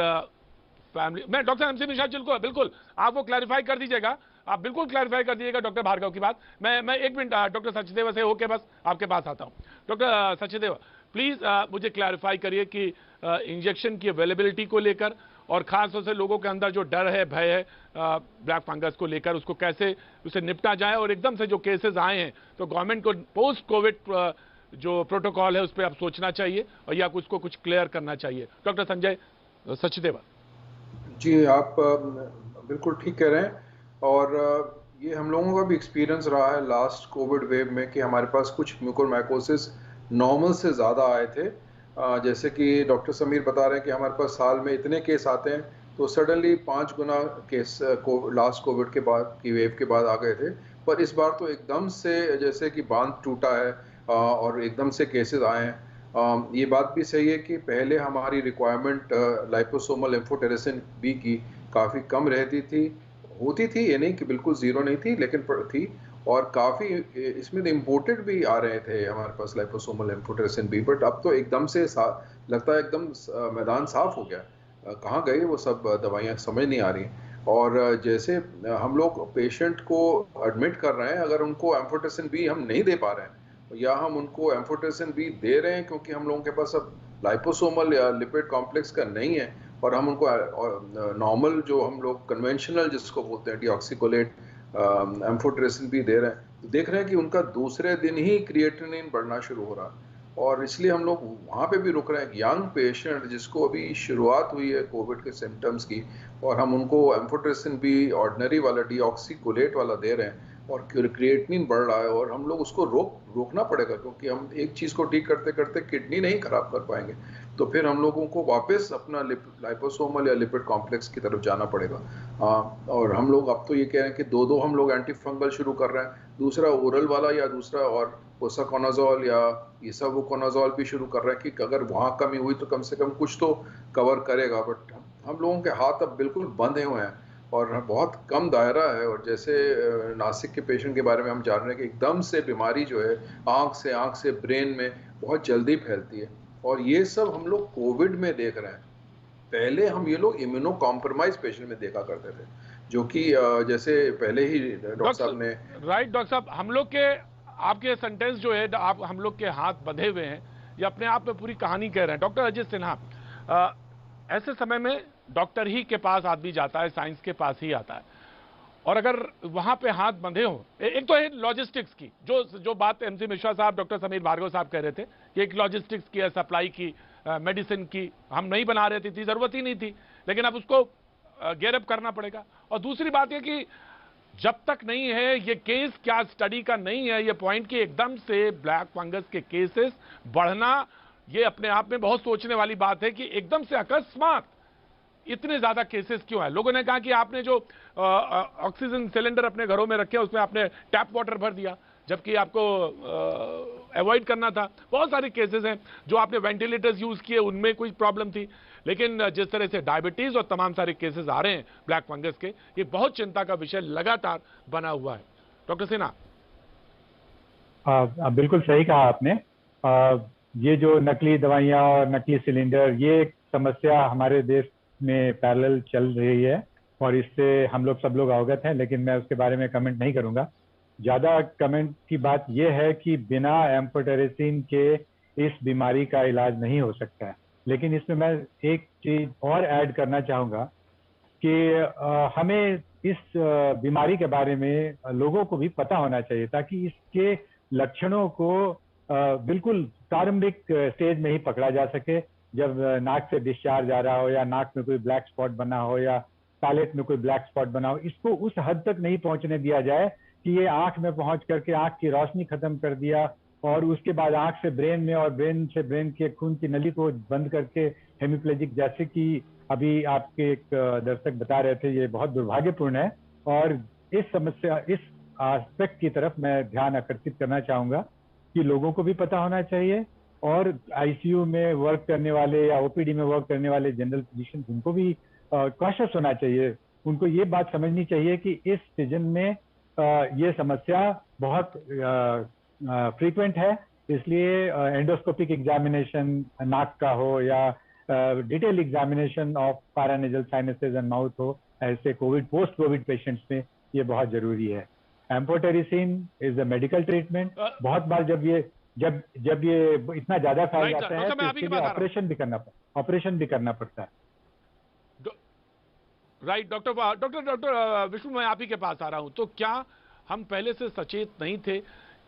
फैमिली, मैं डॉक्टर एमसी मिश्रा जी को बिल्कुल आप वो क्लैरिफाई कर दीजिएगा, आप बिल्कुल क्लैरिफाई कर दीजिएगा डॉक्टर भार्गव की बात। मैं एक मिनट डॉक्टर सचदेवा से होके बस आपके पास आता हूं। डॉक्टर सचदेवा प्लीज मुझे क्लैरिफाई करिए कि इंजेक्शन की अवेलेबिलिटी को लेकर और खासतौर से लोगों के अंदर जो डर है, भय है ब्लैक फंगस को लेकर, उसको कैसे उसे निपटा जाए, और एकदम से जो केसेस आए हैं तो गवर्नमेंट को पोस्ट कोविड जो प्रोटोकॉल है उस पर आप सोचना चाहिए और या उसको कुछ क्लियर करना चाहिए। डॉक्टर संजय सचदेवा जी, आप बिल्कुल ठीक कह रहे हैं और ये हम लोगों का भी एक्सपीरियंस रहा है लास्ट कोविड वेव में कि हमारे पास कुछ म्यूकोरमाइकोसिस नॉर्मल से ज़्यादा आए थे। जैसे कि डॉक्टर समीर बता रहे हैं कि हमारे पास साल में इतने केस आते हैं, तो सडनली 5 गुना केस लास्ट कोविड के बाद की वेव के बाद आ गए थे। पर इस बार तो एकदम से जैसे कि बांध टूटा है और एकदम से केसेस आए हैं। ये बात भी सही है कि पहले हमारी रिक्वायरमेंट लाइपोसोमल लिम्फोटेरेसिन बी की काफ़ी कम रहती थी, होती थी, ये नहीं कि बिल्कुल ज़ीरो नहीं थी, लेकिन थी, और काफ़ी इसमें इम्पोर्टेड भी आ रहे थे हमारे पास लाइपोसोमल लिम्फोटेरेसिन बी। बट अब तो एकदम से लगता है एकदम मैदान साफ हो गया, कहाँ गई वो सब दवाइयाँ समझ नहीं आ रही। और जैसे हम लोग पेशेंट को एडमिट कर रहे हैं, अगर उनको एम्फोटेरेसिन बी हम नहीं दे पा रहे हैं या हम उनको एम्फोटेरेसिन बी दे रहे हैं क्योंकि हम लोगों के पास अब लाइपोसोमल या लिपिड कॉम्प्लेक्स का नहीं है, और हम उनको नॉर्मल जो हम लोग कन्वेंशनल जिसको बोलते हैं डीऑक्सीकोलेट एम्फोटेरेसिन भी दे रहे हैं, तो देख रहे हैं कि उनका दूसरे दिन ही क्रिएटिनिन बढ़ना शुरू हो रहा है। और इसलिए हम लोग वहाँ पे भी रुक रहे हैं। यंग पेशेंट जिसको अभी शुरुआत हुई है कोविड के सिम्टम्स की, और हम उनको एम्फोटेरेसिन भी ऑर्डिनरी वाला डीऑक्सीकोलेट वाला दे रहे हैं और क्रिएटिनिन बढ़ रहा है, और हम लोग उसको रोकना पड़ेगा, क्योंकि हम एक चीज़ को ठीक करते करते किडनी नहीं खराब कर पाएंगे, तो फिर हम लोगों को वापस अपना लाइपोसोमल या लिपिड कॉम्प्लेक्स की तरफ जाना पड़ेगा। और हम लोग अब तो ये कह रहे हैं कि दो हम लोग एंटी फंगल शुरू कर रहे हैं, दूसरा ओरल वाला या दूसरा और पोसाकोनाजोल या इसावुकोनाजोल भी शुरू कर रहे हैं कि अगर वहाँ कमी हुई तो कम से कम कुछ तो कवर करेगा। बट हम लोगों के हाथ अब बिल्कुल बंधे हुए हैं और बहुत कम दायरा है। और जैसे नासिक के पेशेंट के बारे में हम जान रहे हैं कि एकदम से बीमारी जो है आँख से ब्रेन में बहुत जल्दी फैलती है, और ये सब हम लोग कोविड में देख रहे हैं। पहले हम ये लोग इम्यूनो कॉम्प्रोमाइज पेशेंट में देखा करते थे, जो कि जैसे पहले ही डॉक्टर साहब ने राइट। डॉक्टर साहब, हम लोग के आपके सेंटेंस जो है आप हम लोग के हाथ बंधे हुए हैं, ये अपने आप में पूरी कहानी कह रहे हैं। डॉक्टर अजय सिन्हा, ऐसे समय में डॉक्टर ही के पास आदमी जाता है, साइंस के पास ही आता है, और अगर वहां पे हाथ बंधे हों, एक तो है लॉजिस्टिक्स की, जो बात एमसी मिश्रा साहब, डॉक्टर समीर भार्गव साहब कह रहे थे कि एक लॉजिस्टिक्स की है, सप्लाई की, मेडिसिन की हम नहीं बना रहे थे, जरूरत ही नहीं थी, लेकिन अब उसको गेयरअप करना पड़ेगा। और दूसरी बात यह कि जब तक नहीं है ये केस, क्या स्टडी का नहीं है ये पॉइंट कि एकदम से ब्लैक फंगस के केसेस बढ़ना, ये अपने आप में बहुत सोचने वाली बात है कि एकदम से अकस्मात इतने ज्यादा केसेस क्यों है। लोगों ने कहा कि आपने जो ऑक्सीजन सिलेंडर अपने घरों में रखे उसमें आपने टैप वाटर भर दिया, जबकि आपको अवॉइड करना था। बहुत सारे केसेस हैं जो आपने वेंटिलेटर्स यूज किए, उनमें कोई प्रॉब्लम थी, लेकिन जिस तरह से डायबिटीज और तमाम सारे केसेस आ रहे हैं ब्लैक फंगस के, ये बहुत चिंता का विषय लगातार बना हुआ है। डॉक्टर सिन्हा, बिल्कुल सही कहा आपने। ये जो नकली दवाइयां और नकली सिलेंडर, ये एक समस्या हमारे देश में पैरेलल चल रही है और इससे हम लोग सब लोग अवगत हैं, लेकिन मैं उसके बारे में कमेंट नहीं करूंगा। ज़्यादा कमेंट की बात यह है कि बिना एम्फोटेरेसिन के इस बीमारी का इलाज नहीं हो सकता है। लेकिन इसमें मैं एक चीज़ और ऐड करना चाहूँगा कि हमें इस बीमारी के बारे में लोगों को भी पता होना चाहिए, ताकि इसके लक्षणों को बिल्कुल प्रारंभिक स्टेज में ही पकड़ा जा सके। जब नाक से डिस्चार्ज आ रहा हो या नाक में कोई ब्लैक स्पॉट बना हो या पैलेट में कोई ब्लैक स्पॉट बना हो, इसको उस हद तक नहीं पहुंचने दिया जाए कि ये आंख में पहुंच करके आंख की रोशनी खत्म कर दिया और उसके बाद आंख से ब्रेन में और ब्रेन से ब्रेन के खून की नली को बंद करके हेमिप्लेजिक, जैसे कि अभी आपके एक दर्शक बता रहे थे, ये बहुत दुर्भाग्यपूर्ण है। और इस समस्या, इस एस्पेक्ट की तरफ मैं ध्यान आकर्षित करना चाहूँगा कि लोगों को भी पता होना चाहिए, और आईसीयू में वर्क करने वाले या ओपीडी में वर्क करने वाले जनरल फिजिशियन, उनको भी कॉशियस होना चाहिए। उनको ये बात समझनी चाहिए कि इस सीजन में ये समस्या बहुत फ्रीक्वेंट है, इसलिए एंडोस्कोपिक एग्जामिनेशन नाक का हो या detail examination of paranasal sinuses and mouth हो, ऐसे कोविड पोस्ट कोविड पेशेंट्स में ये बहुत जरूरी है। Amphotericin is a medical treatment. बहुत बार जब ये इतना ज्यादा फैल जाता है तो इसके लिए ऑपरेशन भी करना पड़ता है। राइट डॉक्टर विष्णु, मैं आप ही के पास आ रहा हूं। तो क्या हम पहले से सचेत नहीं थे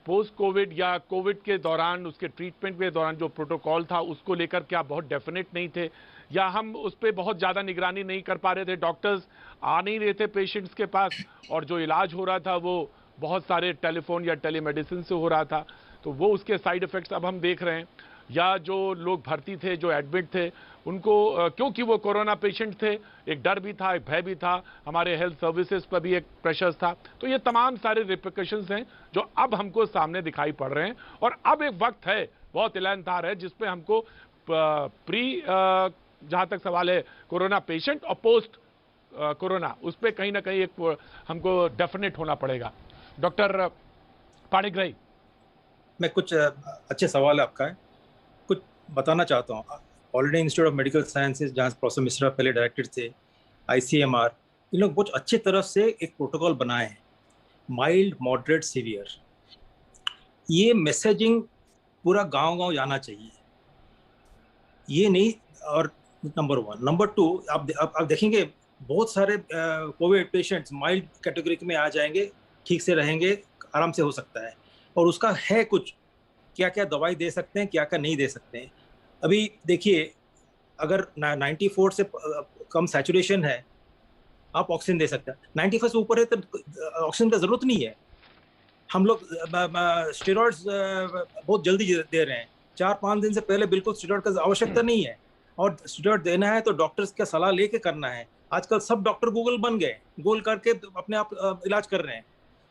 पोस्ट कोविड या कोविड के दौरान, उसके ट्रीटमेंट के दौरान जो प्रोटोकॉल था उसको लेकर क्या बहुत डेफिनेट नहीं थे, या हम उस पर बहुत ज़्यादा निगरानी नहीं कर पा रहे थे, डॉक्टर्स आ नहीं रहे थे पेशेंट्स के पास, और जो इलाज हो रहा था वो बहुत सारे टेलीफोन या टेलीमेडिसिन से हो रहा था, तो वो उसके साइड इफ़ेक्ट्स अब हम देख रहे हैं। या जो लोग भर्ती थे, जो एडमिट थे, उनको क्योंकि वो कोरोना पेशेंट थे, एक डर भी था, एक भय भी था, हमारे हेल्थ सर्विसेज पर भी एक प्रेशर था। तो ये तमाम सारे रिप्रिकॉशंस हैं जो अब हमको सामने दिखाई पड़ रहे हैं, और अब एक वक्त है, बहुत इलानतार है, जिसपे हमको जहां तक सवाल है कोरोना पेशेंट और पोस्ट कोरोना, उस पर कहीं ना कहीं एक हमको डेफिनेट होना पड़ेगा। डॉक्टर पाणिग्राही, मैं कुछ अच्छे सवाल आपका है, कुछ बताना चाहता हूँ। Already institute of medical sciences, जहाँ प्रोफेसर मिश्रा पहले डायरेक्टर थे, ICMR, इन लोग बहुत अच्छे तरफ से एक प्रोटोकॉल बनाए हैं, माइल्ड, मॉडरेट, सीवियर। ये मैसेजिंग पूरा गांव-गांव जाना चाहिए, ये नहीं। और नंबर 1, नंबर 2, आप देखेंगे बहुत सारे कोविड पेशेंट्स माइल्ड कैटेगरी में आ जाएंगे, ठीक से रहेंगे, आराम से हो सकता है। और उसका है कुछ, क्या क्या दवाई दे सकते हैं, क्या क्या नहीं दे सकते हैं। अभी देखिए, अगर 94 से कम सैचुरेशन है, आप ऑक्सीजन दे सकते हैं। 95 से ऊपर है तो ऑक्सीजन की जरूरत नहीं है। हम लोग स्टेरॉइड्स बहुत जल्दी दे रहे हैं, 4-5 दिन से पहले बिल्कुल स्टेरॉइड का आवश्यकता नहीं है। और स्टेरॉइड देना है तो डॉक्टर्स का सलाह लेके करना है। आजकल सब डॉक्टर गूगल बन गए, गूगल करके अपने आप इलाज कर रहे हैं।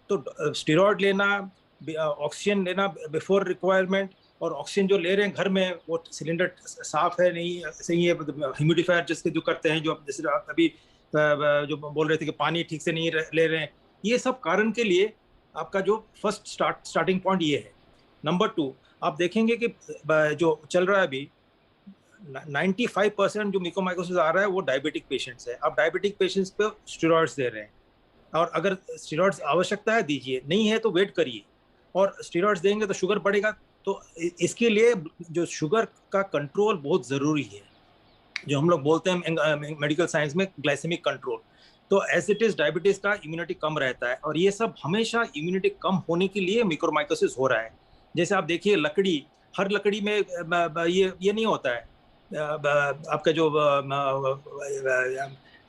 तो स्टेरॉइड लेना, ऑक्सीजन लेना बिफोर रिक्वायरमेंट, और ऑक्सीजन जो ले रहे हैं घर में, वो सिलेंडर साफ है नहीं सही है, ह्यूमिडिफायर जिसके जो करते हैं, जो जैसे अभी जो बोल रहे थे कि पानी ठीक से नहीं ले रहे हैं, ये सब कारण के लिए आपका जो फर्स्ट स्टार्टिंग पॉइंट ये है। नंबर 2, आप देखेंगे कि जो चल रहा है अभी 95% जो म्यूकोरमाइकोसिस आ रहा है वो डायबिटिक पेशेंट्स है। आप डायबिटिक पेशेंट्स पे स्टेरॉइड्स दे रहे हैं, और अगर स्टेरॉइड्स आवश्यकता है दीजिए, नहीं है तो वेट करिए। और स्टेरॉइड्स देंगे तो शुगर बढ़ेगा, तो इसके लिए जो शुगर का कंट्रोल बहुत ज़रूरी है, जो हम लोग बोलते हैं मेडिकल साइंस में ग्लाइसेमिक कंट्रोल। तो एज इट इज़ डायबिटीज़ का इम्यूनिटी कम रहता है, और ये सब हमेशा इम्यूनिटी कम होने के लिए म्यूकोरमाइकोसिस हो रहा है। जैसे आप देखिए लकड़ी, हर लकड़ी में ये नहीं होता है, आपका जो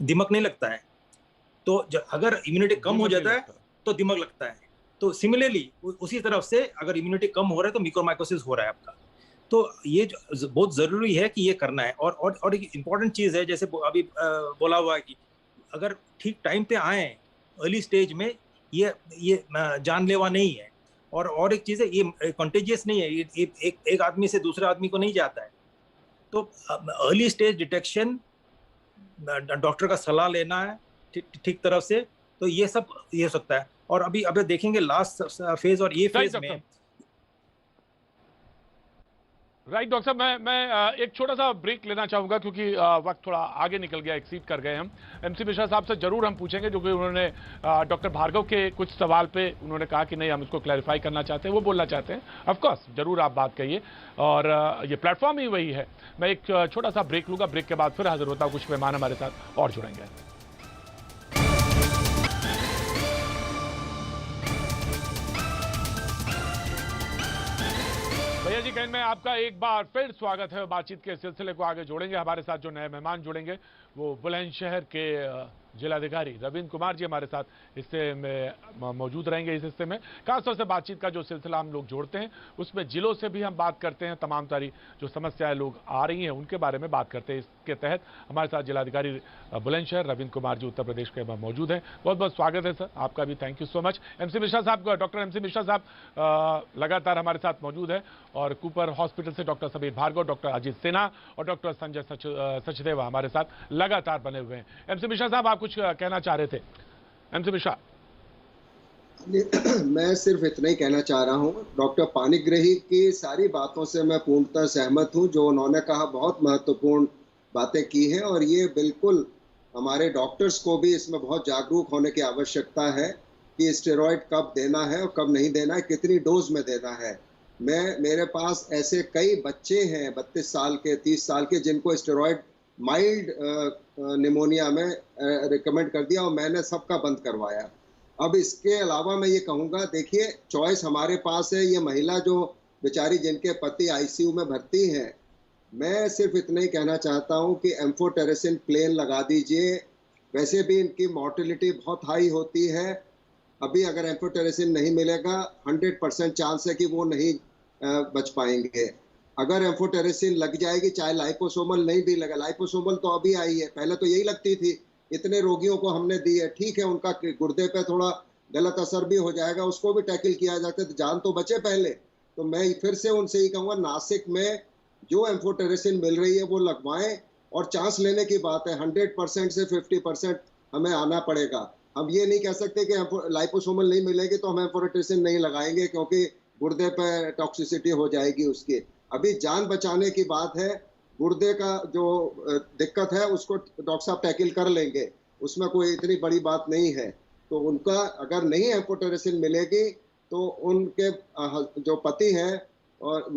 दिमक नहीं लगता है। तो अगर इम्यूनिटी कम हो जाता है तो दिमक लगता है। तो सिमिलरली उसी तरफ से अगर इम्यूनिटी कम हो रहा है तो म्यूकोरमाइकोसिस हो रहा है आपका। तो ये बहुत ज़रूरी है कि ये करना है। और एक इम्पॉर्टेंट चीज़ है, जैसे अभी बोला हुआ है कि अगर ठीक टाइम पे आए अर्ली स्टेज में, ये जानलेवा नहीं है। और एक चीज़ है, ये कंटेजियस नहीं है, ये एक आदमी से दूसरे आदमी को नहीं जाता है। तो अर्ली स्टेज डिटेक्शन, डॉक्टर का सलाह लेना है ठीक तरफ से, तो ये सब ये हो सकता है। और अभी देखेंगे लास्ट फेज और ये फेज में। राइट डॉक्टर साहब, मैं एक छोटा सा ब्रेक लेना चाहूंगा, क्योंकि वक्त थोड़ा आगे निकल गया, एक्सीड कर गए हम। MC मिश्रा साहब से जरूर हम पूछेंगे, जो कि उन्होंने डॉक्टर भार्गव के कुछ सवाल पे उन्होंने कहा कि नहीं, हम इसको क्लैरिफाई करना चाहते हैं, वो बोलना चाहते हैं। ऑफ कोर्स जरूर आप बात कहिए, और ये प्लेटफॉर्म ही वही है। मैं एक छोटा सा ब्रेक लूंगा, ब्रेक के बाद फिर हाजिर होता हूँ, कुछ मेहमान हमारे साथ और जुड़ेंगे। भैया जी कहने में आपका एक बार फिर स्वागत है। बातचीत के सिलसिले को आगे जोड़ेंगे। हमारे साथ जो नए मेहमान जुड़ेंगे वो बुलंदशहर के जिलाधिकारी रविंद्र कुमार जी हमारे साथ हिस्से में मौजूद रहेंगे। इस हिस्से में खासतौर से बातचीत का जो सिलसिला हम लोग जोड़ते हैं, उसमें जिलों से भी हम बात करते हैं, तमाम सारी जो समस्याएं लोग आ रही हैं उनके बारे में बात करते हैं। इसके तहत हमारे साथ जिलाधिकारी बुलंदशहर रविंद्र कुमार जी उत्तर प्रदेश के मौजूद हैं। बहुत बहुत स्वागत है सर, आपका भी thank you so much. MC Mishra साहब, डॉक्टर MC मिश्रा साहब लगातार हमारे साथ मौजूद है, और कूपर हॉस्पिटल से डॉक्टर समीर भार्गव, डॉक्टर अजीत सिन्हा और डॉक्टर संजय सचदेवा हमारे साथ लगातार बने हुए हैं। MC मिश्रा साहब, आप कुछ कहना चाह रहे थे? MC मिश्रा। मैं सिर्फ इतना ही कहना चाह रहा हूँ, डॉक्टर पाणिग्राही की सारी बातों से मैं पूर्णतः सहमत हूँ। जो उन्होंने कहा बहुत महत्वपूर्ण बातें की हैं, और ये बिल्कुल हमारे डॉक्टर्स को भी इसमें बहुत जागरूक होने की आवश्यकता है कि स्टेरॉइड कब देना है और कब नहीं देना है, कितनी डोज में देना है। मेरे पास ऐसे कई बच्चे हैं 32 साल के, 30 साल के, जिनको स्टेरॉइड माइल्ड निमोनिया में रिकमेंड कर दिया और मैंने सबका बंद करवाया। अब इसके अलावा मैं ये कहूँगा, देखिए चॉइस हमारे पास है। ये महिला जो बेचारी जिनके पति आईसीयू में भर्ती हैं, मैं सिर्फ इतना ही कहना चाहता हूँ कि एम्फोटेरेसिन प्लेन लगा दीजिए। वैसे भी इनकी मॉर्टेलिटी बहुत हाई होती है। अभी अगर एम्फोटेरेसिन नहीं मिलेगा 100% चांस है कि वो नहीं बच पाएंगे। अगर एम्फोटेरेसिन लग जाएगी, चाहे लाइपोसोमल नहीं भी लगा, लाइपोसोमल तो अभी आई है, पहले तो यही लगती थी। इतने रोगियों को हमने दी है, ठीक है, उनका गुर्दे पे थोड़ा गलत असर भी हो जाएगा, उसको भी टैकल किया जाता है, तो जान तो बचे पहले। तो मैं फिर से उनसे ही कहूँगा, नासिक में जो एम्फोटेरेसिन मिल रही है वो लगवाएं, और चांस लेने की बात है। 100% से 50% हमें आना पड़ेगा। हम ये नहीं कह सकते कि लाइपोसोमल नहीं मिलेगी तो हम एम्फोटेरेसिन नहीं लगाएंगे, क्योंकि गुर्दे पे टॉक्सिसिटी हो जाएगी उसकी। अभी जान बचाने की बात है। गुर्दे का जो दिक्कत है उसको डॉक्टर साहब टैकल कर लेंगे, उसमें कोई इतनी बड़ी बात नहीं है। तो उनका अगर नहीं एम्फोटेरेसिन मिलेगी तो उनके जो पति हैं, और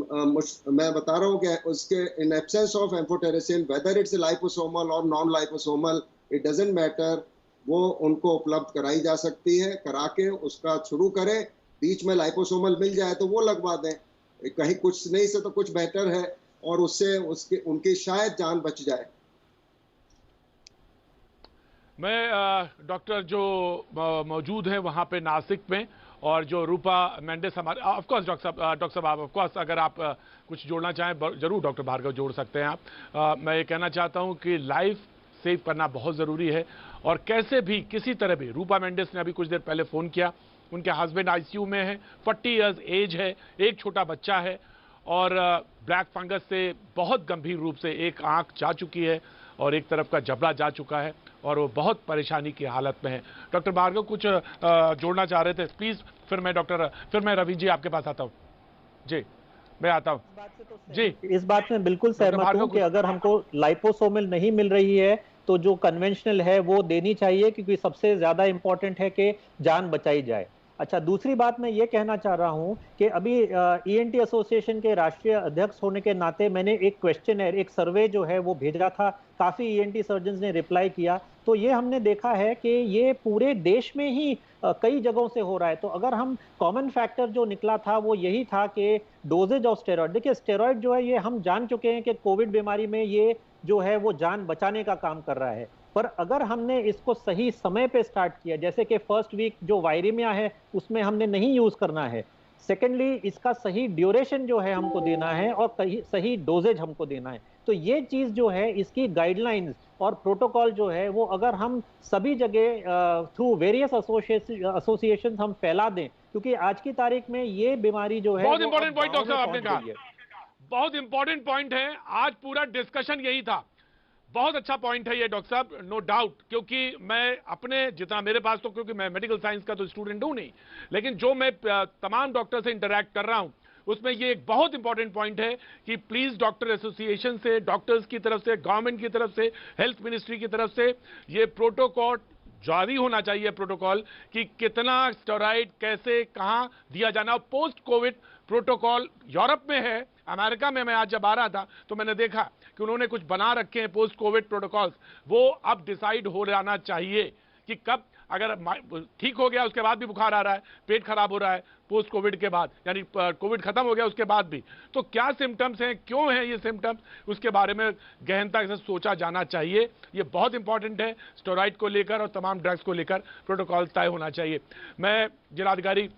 मैं बता रहा हूँ कि उसके in absence of amphotericin, whether it's liposomal और non liposomal, it doesn't matter, वो उनको उपलब्ध कराई जा सकती है। करा के उसका शुरू करें, बीच में लाइपोसोमल मिल जाए तो वो लगवा दें। कहीं कुछ नहीं से तो कुछ बेहतर है, और उससे उनकी शायद जान बच जाए। मैं डॉक्टर जो मौजूद हैं वहाँ पे नासिक में, और जो रूपा मेंडिस हमारे, ऑफ कोर्स डॉक्टर साहब आप ऑफ कोर्स अगर आप कुछ जोड़ना चाहें जरूर डॉक्टर भार्गव जोड़ सकते हैं आप। मैं ये कहना चाहता हूँ कि लाइफ सेव करना बहुत ज़रूरी है, और कैसे भी किसी तरह भी, रूपा मेंडिस ने अभी कुछ देर पहले फ़ोन किया, उनके हस्बैंड आईसीयू में है, 40 इयर्स एज है, एक छोटा बच्चा है, और ब्लैक फंगस से बहुत गंभीर रूप से एक आंख जा चुकी है और एक तरफ का जबड़ा जा चुका है, और वो बहुत परेशानी की हालत में है। डॉक्टर भार्गव कुछ जोड़ना चाह रहे थे, प्लीज। फिर मैं रवि जी आपके पास आता हूँ। जी मैं आता हूँ जी। इस बात में बिल्कुल सहमत हूँ कि अगर हमको लाइपोसोमल नहीं मिल रही है तो जो कन्वेंशनल है वो देनी चाहिए, क्योंकि सबसे ज्यादा इंपॉर्टेंट है कि जान बचाई जाए। अच्छा, दूसरी बात मैं ये कहना चाह रहा हूं कि अभी ईएनटी एसोसिएशन के राष्ट्रीय अध्यक्ष होने के नाते मैंने एक क्वेश्चनर, एक सर्वे जो है वो भेजा था, काफी ईएनटी सर्जन्स ने रिप्लाई किया। तो ये हमने देखा है कि ये पूरे देश में ही कई जगहों से हो रहा है। तो अगर हम कॉमन फैक्टर जो निकला था वो यही था कि डोजेज ऑफ स्टेरॉइड। देखिए स्टेरॉइड जो है ये हम जान चुके हैं कि कोविड बीमारी में ये जो है वो जान बचाने का काम कर रहा है, पर अगर हमने इसको सही समय पे स्टार्ट किया, जैसे कि फर्स्ट वीक जो वायरिमिया है उसमें हमने नहीं यूज करना है, सेकेंडली इसका सही ड्यूरेशन जो है हमको देना है, और सही डोजेज हमको देना है। तो ये चीज जो है इसकी गाइडलाइंस और प्रोटोकॉल जो है वो अगर हम सभी जगह थ्रू वेरियस एसोसिएशन हम फैला दें, क्योंकि आज की तारीख में ये बीमारी जो है बहुत इंपॉर्टेंट पॉइंट डॉक्टर साहब आपने कहा, बहुत इंपॉर्टेंट पॉइंट है। आज पूरा डिस्कशन यही था। बहुत अच्छा पॉइंट है ये डॉक्टर साहब, नो डाउट, क्योंकि मैं अपने जितना मेरे पास तो, क्योंकि मैं मेडिकल साइंस का तो स्टूडेंट हूं नहीं, लेकिन जो मैं तमाम डॉक्टर से इंटरैक्ट कर रहा हूं उसमें ये एक बहुत इंपॉर्टेंट पॉइंट है कि प्लीज डॉक्टर एसोसिएशन से, डॉक्टर्स की तरफ से, गवर्नमेंट की तरफ से, हेल्थ मिनिस्ट्री की तरफ से ये प्रोटोकॉल जारी होना चाहिए, प्रोटोकॉल कि कितना स्टेरॉइड कैसे कहां दिया जाना। पोस्ट कोविड प्रोटोकॉल यूरोप में है, अमेरिका में मैं आज जब आ रहा था तो मैंने देखा कि उन्होंने कुछ बना रखे हैं पोस्ट कोविड प्रोटोकॉल्स। वो अब डिसाइड हो जाना चाहिए कि कब, अगर ठीक हो गया उसके बाद भी बुखार आ रहा है, पेट खराब हो रहा है पोस्ट कोविड के बाद, यानी कोविड खत्म हो गया उसके बाद भी, तो क्या सिम्टम्स हैं, क्यों हैं ये सिम्टम्स, उसके बारे में गहनता से सोचा जाना चाहिए। ये बहुत इंपॉर्टेंट है। स्टेरॉइड को लेकर और तमाम ड्रग्स को लेकर प्रोटोकॉल तय होना चाहिए। मैं जिलाधिकारी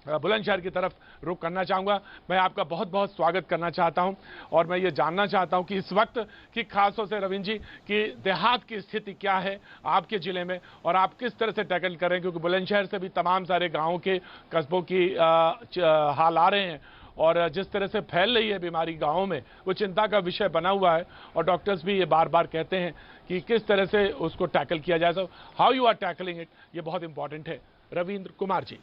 बुलंदशहर की तरफ रुख करना चाहूँगा। मैं आपका बहुत बहुत स्वागत करना चाहता हूं, और मैं ये जानना चाहता हूं कि इस वक्त की खासतौर से रविंद्र जी की देहात की स्थिति क्या है आपके ज़िले में, और आप किस तरह से टैकल कर रहे हैं, क्योंकि बुलंदशहर से भी तमाम सारे गाँवों के कस्बों की हाल आ रहे हैं, और जिस तरह से फैल रही है बीमारी गाँवों में वो चिंता का विषय बना हुआ है, और डॉक्टर्स भी ये बार बार कहते हैं कि किस तरह से उसको टैकल किया जाए। How you are tackling it, ये बहुत इंपॉर्टेंट है। रविंद्र कुमार जी।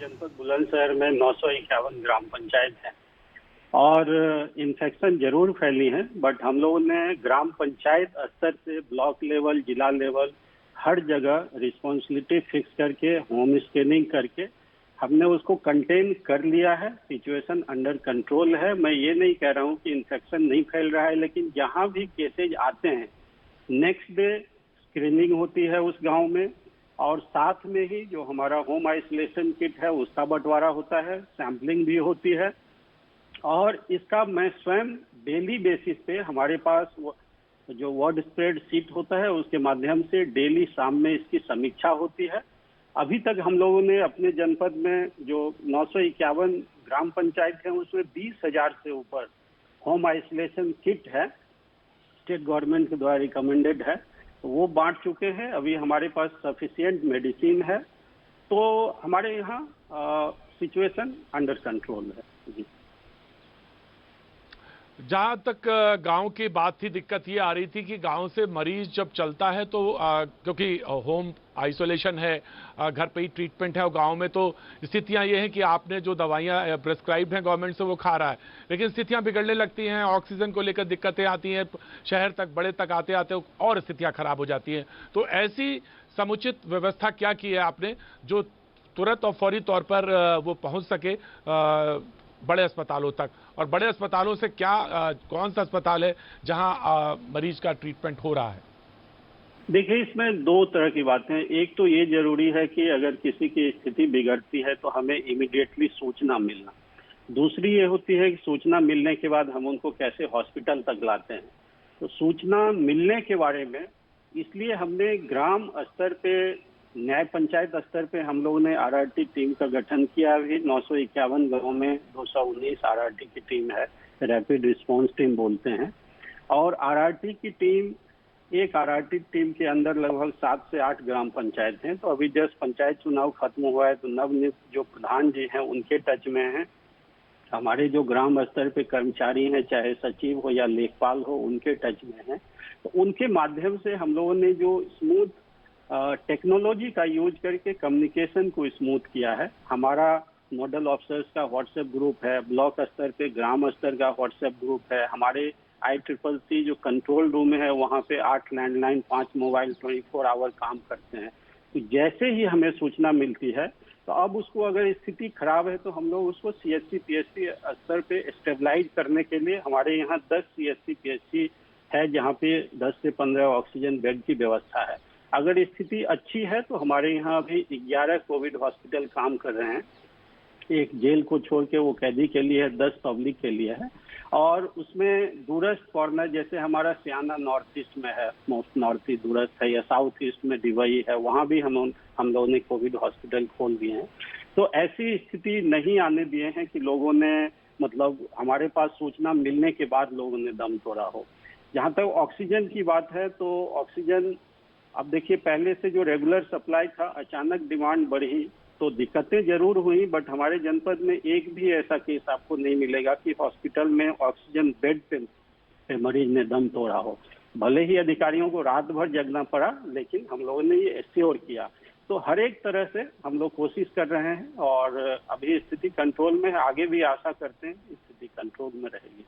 जनपद बुलंदशहर में 951 ग्राम पंचायत है और इन्फेक्शन जरूर फैली है, बट हम लोगों ने ग्राम पंचायत स्तर से ब्लॉक लेवल, जिला लेवल, हर जगह रिस्पॉन्सिबिलिटी फिक्स करके, होम स्क्रीनिंग करके हमने उसको कंटेन कर लिया है। सिचुएशन अंडर कंट्रोल है। मैं ये नहीं कह रहा हूँ कि इन्फेक्शन नहीं फैल रहा है, लेकिन जहाँ भी केसेज आते हैं नेक्स्ट डे स्क्रीनिंग होती है उस गांव में, और साथ में ही जो हमारा होम आइसोलेशन किट है उसका बंटवारा होता है, सैंपलिंग भी होती है। और इसका मैं स्वयं डेली बेसिस पे हमारे पास जो वर्ड स्प्रेड शीट होता है उसके माध्यम से डेली शाम में इसकी समीक्षा होती है। अभी तक हम लोगों ने अपने जनपद में जो 951 ग्राम पंचायत है उसमें 20,000 से ऊपर होम आइसोलेशन किट है, स्टेट गवर्नमेंट के द्वारा रिकमेंडेड है, तो वो बांट चुके हैं। अभी हमारे पास सफिशिएंट मेडिसिन है, तो हमारे यहाँ सिचुएशन अंडर कंट्रोल है जी। जहां तक गांव की बात थी, दिक्कत ये आ रही थी कि गांव से मरीज जब चलता है तो क्योंकि होम आइसोलेशन है, घर पे ही ट्रीटमेंट है, और गांव में तो स्थितियां ये हैं कि आपने जो दवाइयां प्रेस्क्राइब हैं गवर्नमेंट से वो खा रहा है, लेकिन स्थितियां बिगड़ने लगती हैं, ऑक्सीजन को लेकर दिक्कतें आती हैं, शहर तक बड़े तक आते आते और स्थितियां खराब हो जाती हैं। तो ऐसी समुचित व्यवस्था क्या की है आपने जो तुरंत और फौरी तौर पर वो पहुंच सके बड़े अस्पतालों तक? और बड़े अस्पतालों से क्या कौन सा अस्पताल है जहां मरीज का ट्रीटमेंट हो रहा है? देखिए, इसमें दो तरह की बातें हैं। एक तो ये जरूरी है कि अगर किसी की स्थिति बिगड़ती है तो हमें इमीडिएटली सूचना मिलना। दूसरी ये होती है कि सूचना मिलने के बाद हम उनको कैसे हॉस्पिटल तक लाते हैं। तो सूचना मिलने के बारे में इसलिए हमने ग्राम स्तर पे, न्याय पंचायत स्तर पे हम लोगों ने आरआरटी टीम का गठन किया। अभी 951 गाँव में 219 आरआरटी की टीम है, रैपिड रिस्पांस टीम बोलते हैं। और आरआरटी की टीम, एक आरआरटी टीम के अंदर लगभग 7 से 8 ग्राम पंचायत हैं। तो अभी जस्ट पंचायत चुनाव खत्म हुआ है, तो नवनियुक्त जो प्रधान जी हैं उनके टच में हैं। हमारे जो ग्राम स्तर पे कर्मचारी हैं, चाहे सचिव हो या लेखपाल हो, उनके टच में हैं। तो उनके माध्यम से हम लोगों ने जो स्मूथ टेक्नोलॉजी का यूज करके कम्युनिकेशन को स्मूथ किया है। हमारा नोडल ऑफिसर्स का व्हाट्सएप ग्रुप है, ब्लॉक स्तर पे ग्राम स्तर का व्हाट्सएप ग्रुप है, हमारे ICCC जो कंट्रोल रूम है वहाँ पे 8 लैंडलाइन, 5 मोबाइल 24 आवर काम करते हैं। तो जैसे ही हमें सूचना मिलती है तो अब उसको, अगर स्थिति खराब है तो हम लोग उसको CHC PHC स्तर पे स्टेबलाइज करने के लिए हमारे यहाँ 10 CHC PHC है जहाँ पे 10 से 15 ऑक्सीजन बेड की व्यवस्था है। अगर स्थिति अच्छी है तो हमारे यहाँ अभी 11 कोविड हॉस्पिटल काम कर रहे हैं। एक जेल को छोड़ के वो कैदी के लिए है, 10 पब्लिक के लिए है। और उसमें दूरस्थ कॉर्नर जैसे हमारा सियाना नॉर्थ ईस्ट में है, मोस्ट नॉर्थ ईस्ट दूरस्थ है, या साउथ ईस्ट में डिवाई है, वहाँ भी हम लोगों ने कोविड हॉस्पिटल खोल दिए हैं। तो ऐसी स्थिति नहीं आने दिए हैं कि लोगों ने, मतलब हमारे पास सूचना मिलने के बाद लोगों ने दम तोड़ा हो। जहाँ तक ऑक्सीजन की बात है तो ऑक्सीजन, अब देखिए, पहले से जो रेगुलर सप्लाई था, अचानक डिमांड बढ़ी तो दिक्कतें जरूर हुई, बट हमारे जनपद में एक भी ऐसा केस आपको नहीं मिलेगा कि हॉस्पिटल में ऑक्सीजन बेड पे मरीज ने दम तोड़ा हो। भले ही अधिकारियों को रात भर जगना पड़ा, लेकिन हम लोगों ने ये एश्योर किया। तो हर एक तरह से हम लोग कोशिश कर रहे हैं और अभी स्थिति कंट्रोल में है। आगे भी आशा करते हैं स्थिति कंट्रोल में रहेगी।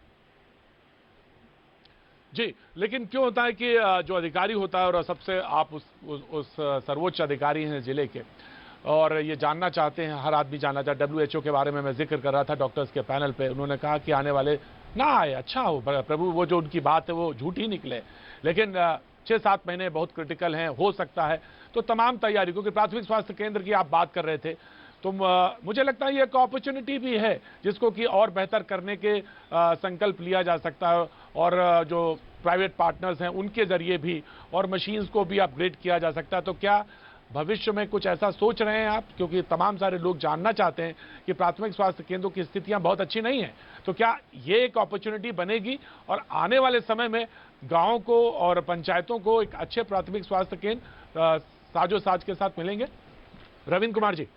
जी, लेकिन क्यों होता है कि जो अधिकारी होता है, और सबसे आप उस सर्वोच्च अधिकारी हैं जिले के, और ये जानना चाहते हैं, हर आदमी जानना चाहता है। WHO के बारे में मैं जिक्र कर रहा था डॉक्टर्स के पैनल पे, उन्होंने कहा कि आने वाले ना आए, अच्छा हो प्रभु, वो जो उनकी बात है वो झूठी निकले, लेकिन 6-7 महीने बहुत क्रिटिकल हैं, हो सकता है। तो तमाम तैयारी, क्योंकि प्राथमिक स्वास्थ्य केंद्र की आप बात कर रहे थे, तो मुझे लगता है ये एक अपॉर्चुनिटी भी है जिसको कि और बेहतर करने के संकल्प लिया जा सकता है, और जो प्राइवेट पार्टनर्स हैं उनके जरिए भी, और मशीन्स को भी अपग्रेड किया जा सकता है। तो क्या भविष्य में कुछ ऐसा सोच रहे हैं आप? क्योंकि तमाम सारे लोग जानना चाहते हैं कि प्राथमिक स्वास्थ्य केंद्रों की स्थितियां बहुत अच्छी नहीं है, तो क्या ये एक अपॉर्चुनिटी बनेगी और आने वाले समय में गाँव को और पंचायतों को एक अच्छे प्राथमिक स्वास्थ्य केंद्र साजो साज के साथ मिलेंगे? रविंद्र कुमार जी।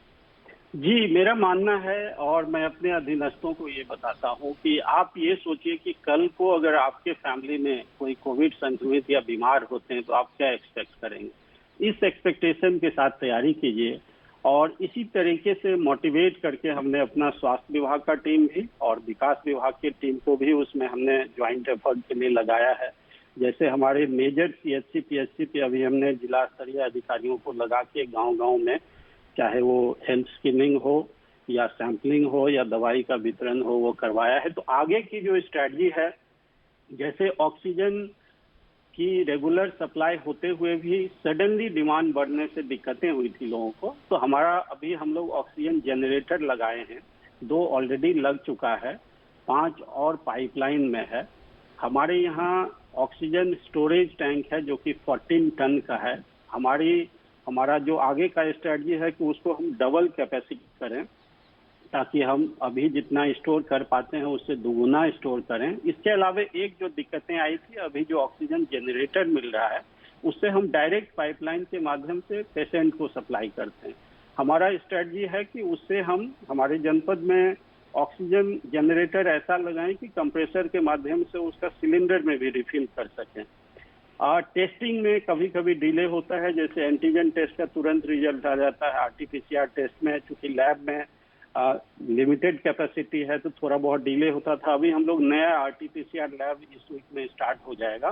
जी, मेरा मानना है, और मैं अपने अधीनस्थों को ये बताता हूँ कि आप ये सोचिए कि कल को अगर आपके फैमिली में कोई कोविड संक्रमित या बीमार होते हैं तो आप क्या एक्सपेक्ट करेंगे। इस एक्सपेक्टेशन के साथ तैयारी कीजिए और इसी तरीके से मोटिवेट करके हमने अपना स्वास्थ्य विभाग का टीम भी और विकास विभाग की टीम को भी उसमें हमने ज्वाइंट एफर्ट के लिए लगाया है। जैसे हमारे मेजर CHC PHC पे अभी हमने जिला स्तरीय अधिकारियों को लगा के गांव-गांव में, चाहे वो हेल्थ स्क्रीनिंग हो या सैंपलिंग हो या दवाई का वितरण हो, वो करवाया है। तो आगे की जो स्ट्रैटेजी है, जैसे ऑक्सीजन की रेगुलर सप्लाई होते हुए भी सडनली डिमांड बढ़ने से दिक्कतें हुई थी लोगों को, तो हमारा अभी हम लोग ऑक्सीजन जनरेटर लगाए हैं, 2 ऑलरेडी लग चुका है, 5 और पाइपलाइन में है। हमारे यहाँ ऑक्सीजन स्टोरेज टैंक है जो कि 14 टन का है। हमारा जो आगे का स्ट्रेटजी है कि उसको हम डबल कैपेसिटी करें, ताकि हम अभी जितना स्टोर कर पाते हैं उससे दुगुना स्टोर करें। इसके अलावा एक जो दिक्कतें आई थी, अभी जो ऑक्सीजन जनरेटर मिल रहा है उससे हम डायरेक्ट पाइपलाइन के माध्यम से पेशेंट को सप्लाई करते हैं। हमारा स्ट्रेटजी है कि उससे हम हमारे जनपद में ऑक्सीजन जनरेटर ऐसा लगाएं कि कंप्रेसर के माध्यम से उसका सिलेंडर में भी रिफिल कर सकें। टेस्टिंग में कभी कभी डिले होता है, जैसे एंटीजन टेस्ट का तुरंत रिजल्ट आ जाता है, RT-PCR टेस्ट में चूंकि लैब में लिमिटेड कैपेसिटी है तो थोड़ा बहुत डिले होता था। अभी हम लोग नया RT-PCR लैब इस वीक में स्टार्ट हो जाएगा,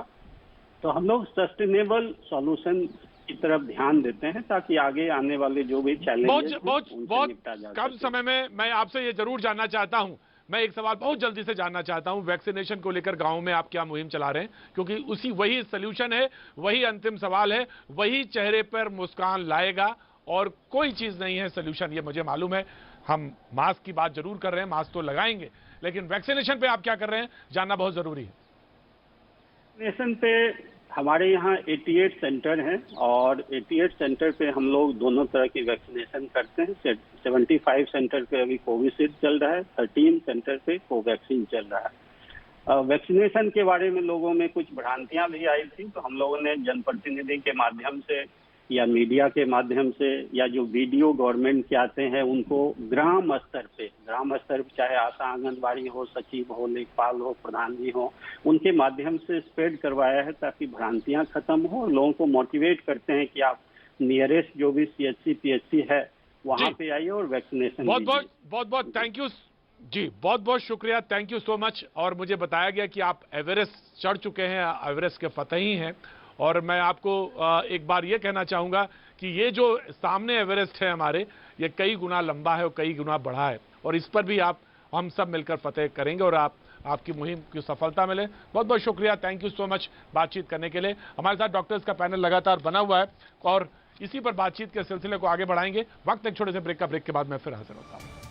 तो हम लोग सस्टेनेबल सॉल्यूशन की तरफ ध्यान देते हैं ताकि आगे आने वाले जो भी चैलेंज बहुत कम समय में मैं आपसे ये जरूर जानना चाहता हूं, मैं एक सवाल बहुत जल्दी से जानना चाहता हूं, वैक्सीनेशन को लेकर गांव में आप क्या मुहिम चला रहे हैं? क्योंकि वही सॉल्यूशन है, वही अंतिम सवाल है, वही चेहरे पर मुस्कान लाएगा और कोई चीज नहीं है सॉल्यूशन, ये मुझे मालूम है। हम मास्क की बात जरूर कर रहे हैं, मास्क तो लगाएंगे, लेकिन वैक्सीनेशन पे आप क्या कर रहे हैं जानना बहुत जरूरी है। वैक्सीनेशन पे हमारे यहाँ 88 सेंटर हैं और 88 सेंटर पे हम लोग दोनों तरह की वैक्सीनेशन करते हैं। 75 सेंटर पे अभी कोविशील्ड चल रहा है, 13 सेंटर पे कोवैक्सीन चल रहा है। वैक्सीनेशन के बारे में लोगों में कुछ भ्रांतियां भी आई थी, तो हम लोगों ने जनप्रतिनिधि के माध्यम से या मीडिया के माध्यम से या जो वीडियो गवर्नमेंट के आते हैं उनको ग्राम स्तर पे चाहे आशा आंगनबाड़ी हो, सचिव हो, लेखपाल हो, प्रधान जी हो, उनके माध्यम से स्प्रेड करवाया है ताकि भ्रांतियां खत्म हो और लोगों को मोटिवेट करते हैं कि आप नियरेस्ट जो भी CHC PHC है वहां पे आइए और वैक्सीनेशन। बहुत थैंक यू जी, बहुत बहुत शुक्रिया, थैंक यू सो मच। और मुझे बताया गया कि आप एवरेस्ट चढ़ चुके हैं, एवरेस्ट के फतेही हैं, और मैं आपको एक बार ये कहना चाहूंगा कि ये जो सामने एवरेस्ट है हमारे, ये कई गुना लंबा है और कई गुना बड़ा है, और इस पर भी हम सब मिलकर फतेह करेंगे और आपकी मुहिम की सफलता मिले। बहुत बहुत शुक्रिया, थैंक यू सो मच बातचीत करने के लिए। हमारे साथ डॉक्टर्स का पैनल लगातार बना हुआ है और इसी पर बातचीत के सिलसिले को आगे बढ़ाएंगे। वक्त एक छोटे से ब्रेक का, ब्रेक के बाद मैं फिर हाजिर होता हूं।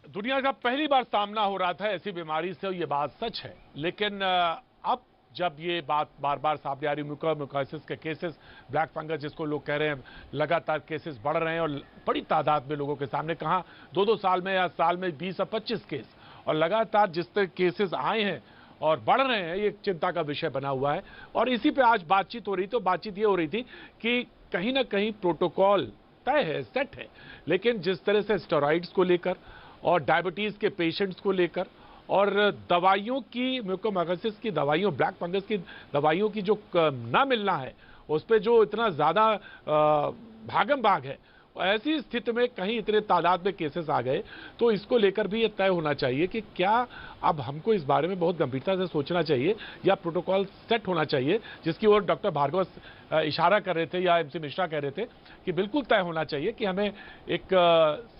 दुनिया का पहली बार सामना हो रहा था ऐसी बीमारी से, ये बात सच है, लेकिन अब जब ये बात बार बार सामने आ रही, म्यूकोरमाइकोसिस के केसेस, ब्लैक फंगस जिसको लोग कह रहे हैं, लगातार केसेस बढ़ रहे हैं और बड़ी तादाद में लोगों के सामने, कहाँ 2-2 साल में या साल में 20 या 25 केस, और लगातार जिस तरह केसेस आए हैं और बढ़ रहे हैं, ये चिंता का विषय बना हुआ है। और इसी पे आज बातचीत हो रही थी, तो बातचीत ये हो रही थी कि कहीं ना कहीं प्रोटोकॉल तय है, सेट है, लेकिन जिस तरह से स्टेरॉइड्स को लेकर और डायबिटीज के पेशेंट्स को लेकर और दवाइयों की, म्यूकोरमाइकोसिस की दवाइयों, ब्लैक फंगस की दवाइयों की जो ना मिलना है, उस पर जो इतना ज्यादा भागम भाग है, ऐसी स्थिति में कहीं इतने तादाद में केसेस आ गए, तो इसको लेकर भी ये तय होना चाहिए कि क्या अब हमको इस बारे में बहुत गंभीरता से सोचना चाहिए या प्रोटोकॉल सेट होना चाहिए, जिसकी ओर डॉक्टर भार्गव इशारा कर रहे थे या MC मिश्रा कह रहे थे कि बिल्कुल तय होना चाहिए कि हमें एक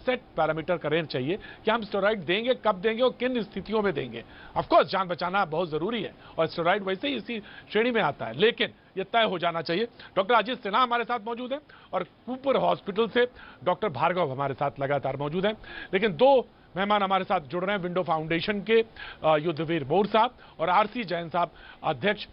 सेट पैरामीटर करना चाहिए कि हम स्टेरॉइड देंगे, कब देंगे और किन स्थितियों में देंगे। ऑफकोर्स जान बचाना बहुत जरूरी है और स्टेरॉइड वैसे ही इसी श्रेणी में आता है, लेकिन यह तय हो जाना चाहिए। डॉक्टर अजीत सिन्हा हमारे साथ मौजूद है और कूपर हॉस्पिटल से डॉक्टर भार्गव हमारे साथ लगातार मौजूद है, लेकिन 2 मेहमान हमारे साथ जुड़ रहे हैं, विंडो फाउंडेशन के युद्धवीर बोर साहब और RC जैन साहब, अध्यक्ष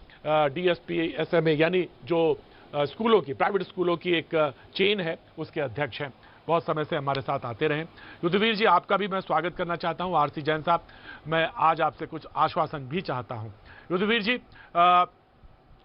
DSP SMA यानी जो स्कूलों की, प्राइवेट स्कूलों की एक चेन है, उसके अध्यक्ष हैं, बहुत समय से हमारे साथ आते रहे। युद्धवीर जी, आपका भी मैं स्वागत करना चाहता हूं। RC जैन साहब, मैं आज आपसे कुछ आश्वासन भी चाहता हूं। युद्धवीर जी,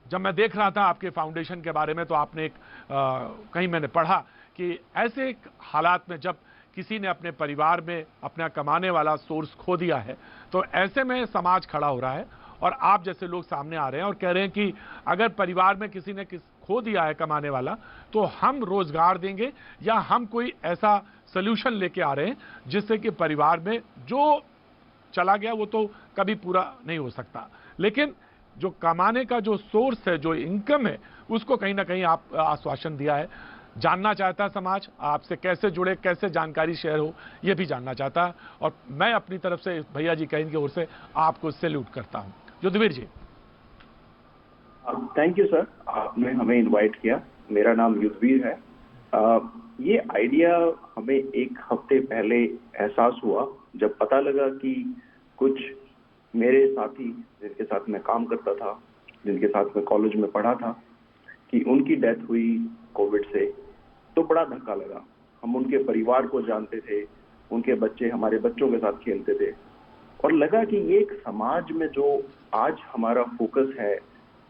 जब मैं देख रहा था आपके फाउंडेशन के बारे में, तो आपने कहीं मैंने पढ़ा कि ऐसे हालात में जब किसी ने अपने परिवार में अपना कमाने वाला सोर्स खो दिया है। तो ऐसे में समाज खड़ा हो रहा है और आप जैसे लोग सामने आ रहे हैं और कह रहे हैं कि अगर परिवार में किसी ने खो दिया है कमाने वाला, तो हम रोजगार देंगे या हम कोई ऐसा सोल्यूशन लेके आ रहे हैं जिससे कि परिवार में जो चला गया वो तो कभी पूरा नहीं हो सकता, लेकिन जो कमाने का जो सोर्स है, जो इनकम है, उसको कहीं ना कहीं आप आश्वासन दिया है। जानना चाहता है समाज आपसे कैसे जुड़े, कैसे जानकारी शेयर हो, ये भी जानना चाहता है। और मैं अपनी तरफ से भैया जी कहीं की ओर से आपको सैल्यूट करता हूं। युद्धवीर जी। थैंक यू सर, आपने हमें इनवाइट किया। मेरा नाम युद्धवीर है। ये आइडिया हमें एक हफ्ते पहले एहसास हुआ जब पता लगा कि कुछ मेरे साथी जिनके साथ मैं काम करता था, जिनके साथ मैं कॉलेज में पढ़ा था, कि उनकी डेथ हुई कोविड से। तो बड़ा धक्का लगा। हम उनके परिवार को जानते थे, उनके बच्चे हमारे बच्चों के साथ खेलते थे, और लगा कि ये एक समाज में जो आज हमारा फोकस है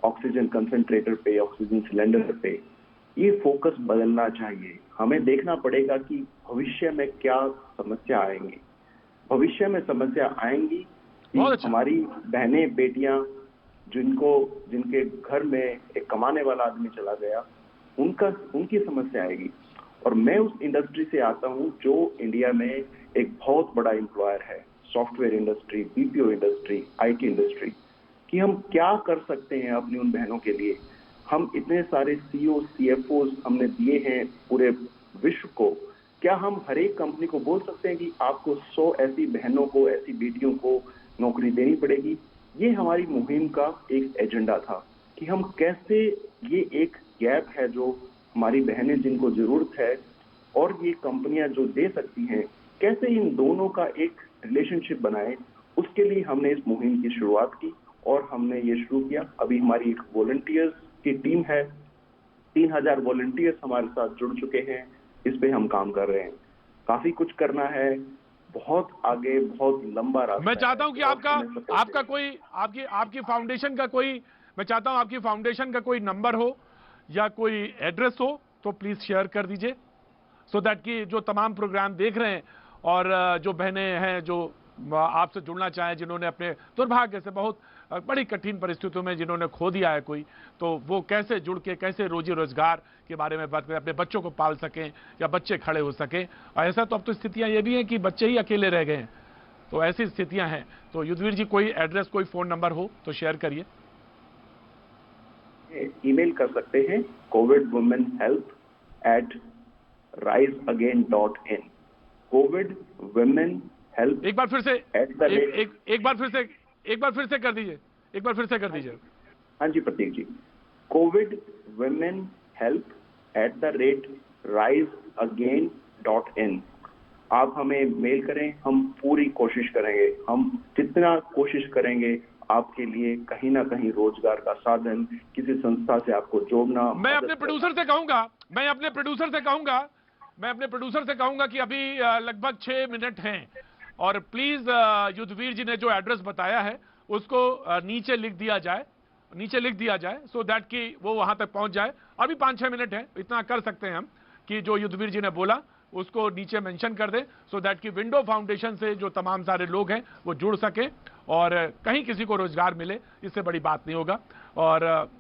ऑक्सीजन कंसंट्रेटर पे, ऑक्सीजन सिलेंडर पे, ये फोकस बदलना चाहिए। हमें देखना पड़ेगा कि भविष्य में क्या समस्या आएंगी। भविष्य में समस्या आएंगी कि हमारी बहनें बेटियां जिनके घर में एक कमाने वाला आदमी चला गया, उनकी समस्या आएगी। और मैं उस इंडस्ट्री से आता हूं जो इंडिया में एक बहुत बड़ा एम्प्लॉयर है, software industry, BPO industry, IT industry, कि हम क्या कर सकते हैं अपनी उन बहनों के लिए। हम इतने सारे सीईओ, सीएफओ हमने दिए हैं पूरे विश्व को। क्या हम हर एक कंपनी को बोल सकते हैं कि आपको 100 ऐसी बहनों को, ऐसी बेटियों को नौकरी देनी पड़ेगी? ये हमारी मुहिम का एक एजेंडा था कि हम कैसे ये एक गैप है जो हमारी बहनें जिनको जरूरत है और ये कंपनियां जो दे सकती हैं, कैसे इन दोनों का एक रिलेशनशिप बनाए। उसके लिए हमने इस मुहिम की शुरुआत की और हमने ये शुरू किया। अभी हमारी एक वॉलंटियर्स की टीम है, 3000 वॉलंटियर्स हमारे साथ जुड़ चुके हैं। इस पे हम काम कर रहे हैं। काफी कुछ करना है, बहुत आगे, बहुत लंबा रास्ता। मैं चाहता हूं कि आपका कोई आपकी फाउंडेशन का कोई, मैं चाहता हूं आपकी फाउंडेशन का कोई नंबर हो या कोई एड्रेस हो तो प्लीज शेयर कर दीजिए, सो दैट कि जो तमाम प्रोग्राम देख रहे हैं और जो बहनें हैं जो आपसे जुड़ना चाहें, जिन्होंने अपने दुर्भाग्य से बहुत बड़ी कठिन परिस्थितियों में जिन्होंने खो दिया है कोई, तो वो कैसे जुड़ के कैसे रोजी रोजगार के बारे में बात करें, अपने बच्चों को पाल सकें या बच्चे खड़े हो सकें। और ऐसा तो अब तो स्थितियां ये भी हैं कि बच्चे ही अकेले रह गए हैं, तो ऐसी स्थितियां हैं। तो युद्धवीर जी कोई एड्रेस, कोई फोन नंबर हो तो शेयर करिए। ईमेल कर सकते हैं covidwomenhelp@riseagain.in। covidwomenhelp। एक बार फिर से कर दीजिए, एक बार फिर से कर दीजिए। हाँ जी प्रतीक जी, covidwomenhelp@riseagain.in। आप हमें मेल करें, हम पूरी कोशिश करेंगे। हम जितना कोशिश करेंगे आपके लिए कहीं ना कहीं रोजगार का साधन, किसी संस्था से आपको जोड़ना। मैं अपने प्रोड्यूसर से कहूंगा कि अभी लगभग 6 मिनट हैं और प्लीज युद्धवीर जी ने जो एड्रेस बताया है उसको नीचे लिख दिया जाए, सो दैट कि वो वहां तक पहुंच जाए। अभी 5-6 मिनट है, इतना कर सकते हैं हम कि जो युद्धवीर जी ने बोला उसको नीचे मेंशन कर दें, सो दैट कि विंडो फाउंडेशन से जो तमाम सारे लोग हैं वो जुड़ सके और कहीं किसी को रोजगार मिले। इससे बड़ी बात नहीं होगा और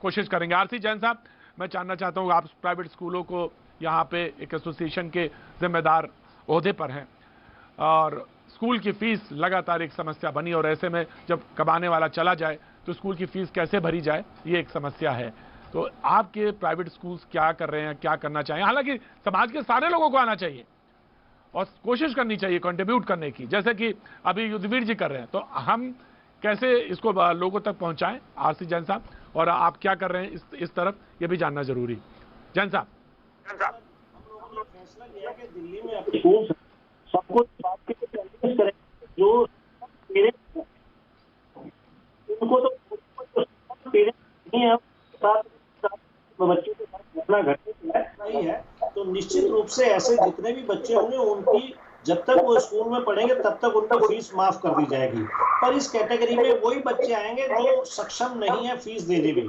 कोशिश करेंगे। आरसी जैन साहब, मैं जानना चाहता हूँ, आप प्राइवेट स्कूलों को यहाँ पे एक एसोसिएशन के जिम्मेदार ओहदे पर हैं और स्कूल की फीस लगातार एक समस्या बनी, और ऐसे में जब कमाने वाला चला जाए तो स्कूल की फीस कैसे भरी जाए, ये एक समस्या है। तो आपके प्राइवेट स्कूल्स क्या कर रहे हैं, क्या करना चाहिए? हालांकि समाज के सारे लोगों को आना चाहिए और कोशिश करनी चाहिए कंट्रीब्यूट करने की, जैसे कि अभी युद्धवीर जी कर रहे हैं। तो हम कैसे इसको लोगों तक पहुंचाएं? आरसी जैन साहब, और आप क्या कर रहे हैं इस तरफ, ये भी जानना जरूरी। जैन साहब। हम लोगों ने फैसला किया कि दिल्ली में स्कूल सबको करें, जो पेरेंट्स उनको तो पेरेंट्स नहीं है बच्चों के साथ घटना नहीं है, तो निश्चित रूप से ऐसे जितने भी बच्चे होंगे उनकी जब तक वो स्कूल में पढ़ेंगे तब तक उनकी फीस माफ कर दी जाएगी। पर इस कैटेगरी में वही बच्चे आएंगे जो सक्षम नहीं है फीस देने में,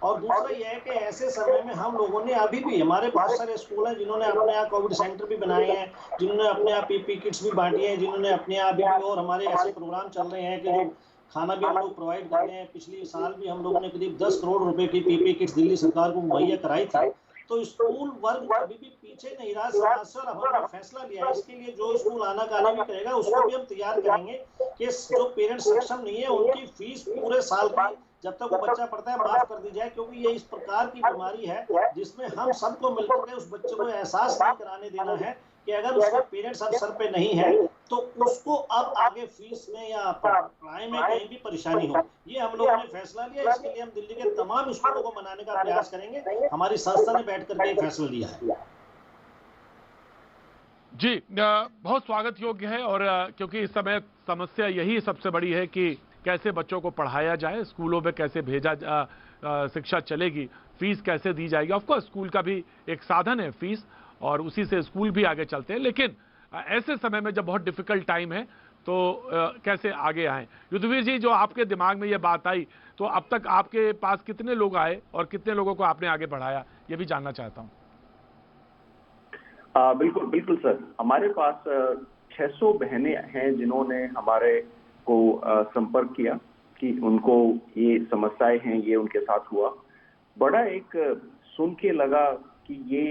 और दूसरा यह है कि ऐसे समय में हम लोगों ने अभी भी, हमारे बहुत सारे स्कूल हैं जिन्होंने अपने यहाँ कोविड सेंटर भी बनाए हैं, जिन्होंने अपने यहाँ पीपी किट्स भी बांटी हैं, जिन्होंने अपने यहाँ भी, और हमारे ऐसे प्रोग्राम चल रहे हैं कि जो खाना भी हम लोग प्रोवाइड कर रहे हैं। पिछले साल भी हम लोगों ने करीब 10 करोड़ रुपए की पीपी किट्स दिल्ली सरकार को मुहैया कराई थी। तो स्कूल वर्ग अभी भी पीछे नहीं रहा समाज से, और हमने फैसला लिया है इसके लिए जो स्कूल आना काना भी करेगा उसको भी हम तैयार करेंगे कि जो पेरेंट्स सक्षम नहीं है उनकी फीस पूरे साल की जब तक वो बच्चा पढ़ता है माफ कर दी जाए, क्योंकि ये इस प्रकार की बीमारी है जिसमें हम सबको मिलकर के उस बच्चे को एहसास नहीं कराने देना है कि अगर उसके पेरेंट्स अब सर पे नहीं है तो उसको अब आगे फीस में या पढ़ाई में कहीं भी परेशानी हो। ये हम लोगों ने फैसला लिया, इसके लिए हम दिल्ली के तमाम स्कूलों को मनाने का प्रयास करेंगे। हमारी संस्था ने बैठ करके फैसला लिया है। जी, बहुत स्वागत योग्य है। और क्योंकि इस समय समस्या यही सबसे बड़ी है कि कैसे बच्चों को पढ़ाया जाए, स्कूलों में कैसे भेजा शिक्षा चलेगी, फीस कैसे दी जाएगी। ऑफकोर्स स्कूल का भी एक साधन है फीस, और उसी से स्कूल भी आगे चलते हैं, लेकिन ऐसे समय में जब बहुत डिफिकल्ट टाइम है तो कैसे आगे आए। युद्धवीर जी, जो आपके दिमाग में ये बात आई, तो अब तक आपके पास कितने लोग आए और कितने लोगों को आपने आगे बढ़ाया, ये भी जानना चाहता हूँ। बिल्कुल बिल्कुल सर, हमारे पास 600 बहनें हैं जिन्होंने हमारे को संपर्क किया कि उनको ये समस्याएं हैं, ये उनके साथ हुआ। बड़ा एक सुन के लगा कि ये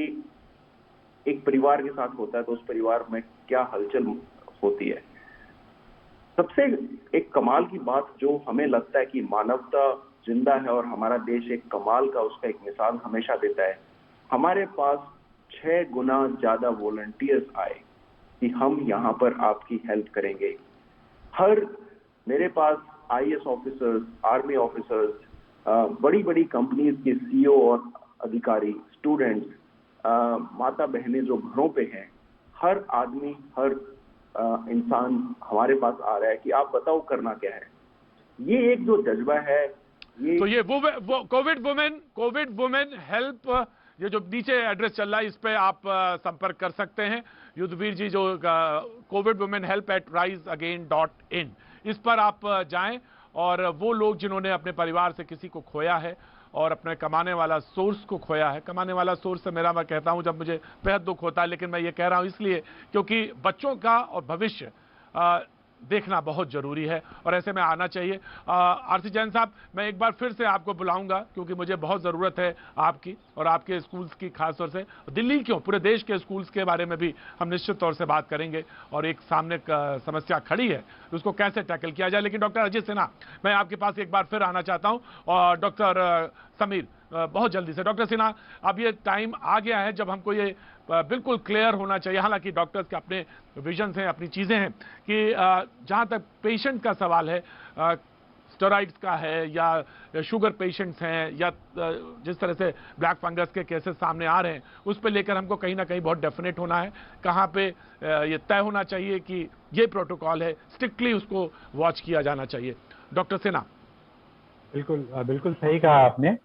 एक परिवार के साथ होता है तो उस परिवार में क्या हलचल होती है। सबसे एक कमाल की बात जो हमें लगता है कि मानवता जिंदा है और हमारा देश एक कमाल का उसका एक मिसाल हमेशा देता है। हमारे पास 6 गुना ज्यादा वॉलंटियर्स आए कि हम यहाँ पर आपकी हेल्प करेंगे। मेरे पास आईएएस ऑफिसर्स, आर्मी ऑफिसर्स, बड़ी बड़ी कंपनीज के सीईओ और अधिकारी, स्टूडेंट्स, माता बहनें जो घरों पे हैं, हर आदमी, हर इंसान हमारे पास आ रहा है कि आप बताओ करना क्या है। ये एक जो जज्बा है, ये तो ये वो कोविड वुमेन हेल्प, ये जो नीचे एड्रेस चल रहा है इस पे आप संपर्क कर सकते हैं। युद्धवीर जी, जो कोविड वुमेन हेल्प @riseagain.in, इस पर आप जाएं, और वो लोग जिन्होंने अपने परिवार से किसी को खोया है और अपने कमाने वाला सोर्स को खोया है, कमाने वाला सोर्स से मेरा, मैं कहता हूं जब मुझे बेहद दुख होता है, लेकिन मैं ये कह रहा हूं इसलिए क्योंकि बच्चों का और भविष्य देखना बहुत जरूरी है और ऐसे में आना चाहिए। आरसी जैन साहब, मैं एक बार फिर से आपको बुलाऊंगा क्योंकि मुझे बहुत ज़रूरत है आपकी और आपके स्कूल्स की, खास तौर से दिल्ली क्यों पूरे देश के स्कूल्स के बारे में भी हम निश्चित तौर से बात करेंगे और एक सामने समस्या खड़ी है उसको कैसे टैकल किया जाए। लेकिन डॉक्टर अजय सिन्हा, मैं आपके पास एक बार फिर आना चाहता हूँ, और डॉक्टर समीर बहुत जल्दी से। डॉक्टर सिन्हा, अब ये टाइम आ गया है जब हमको ये बिल्कुल क्लियर होना चाहिए, हालांकि डॉक्टर्स के अपने विजन्स हैं, अपनी चीज़ें हैं, कि जहाँ तक पेशेंट का सवाल है, स्टेरॉइड्स का है या शुगर पेशेंट्स हैं, या जिस तरह से ब्लैक फंगस के केसेस सामने आ रहे हैं, उस पर लेकर हमको कहीं ना कहीं बहुत डेफिनेट होना है। कहाँ पे ये तय होना चाहिए कि ये प्रोटोकॉल है, स्ट्रिक्टली उसको वॉच किया जाना चाहिए। डॉक्टर सिन्हा। बिल्कुल सही कहा आपने,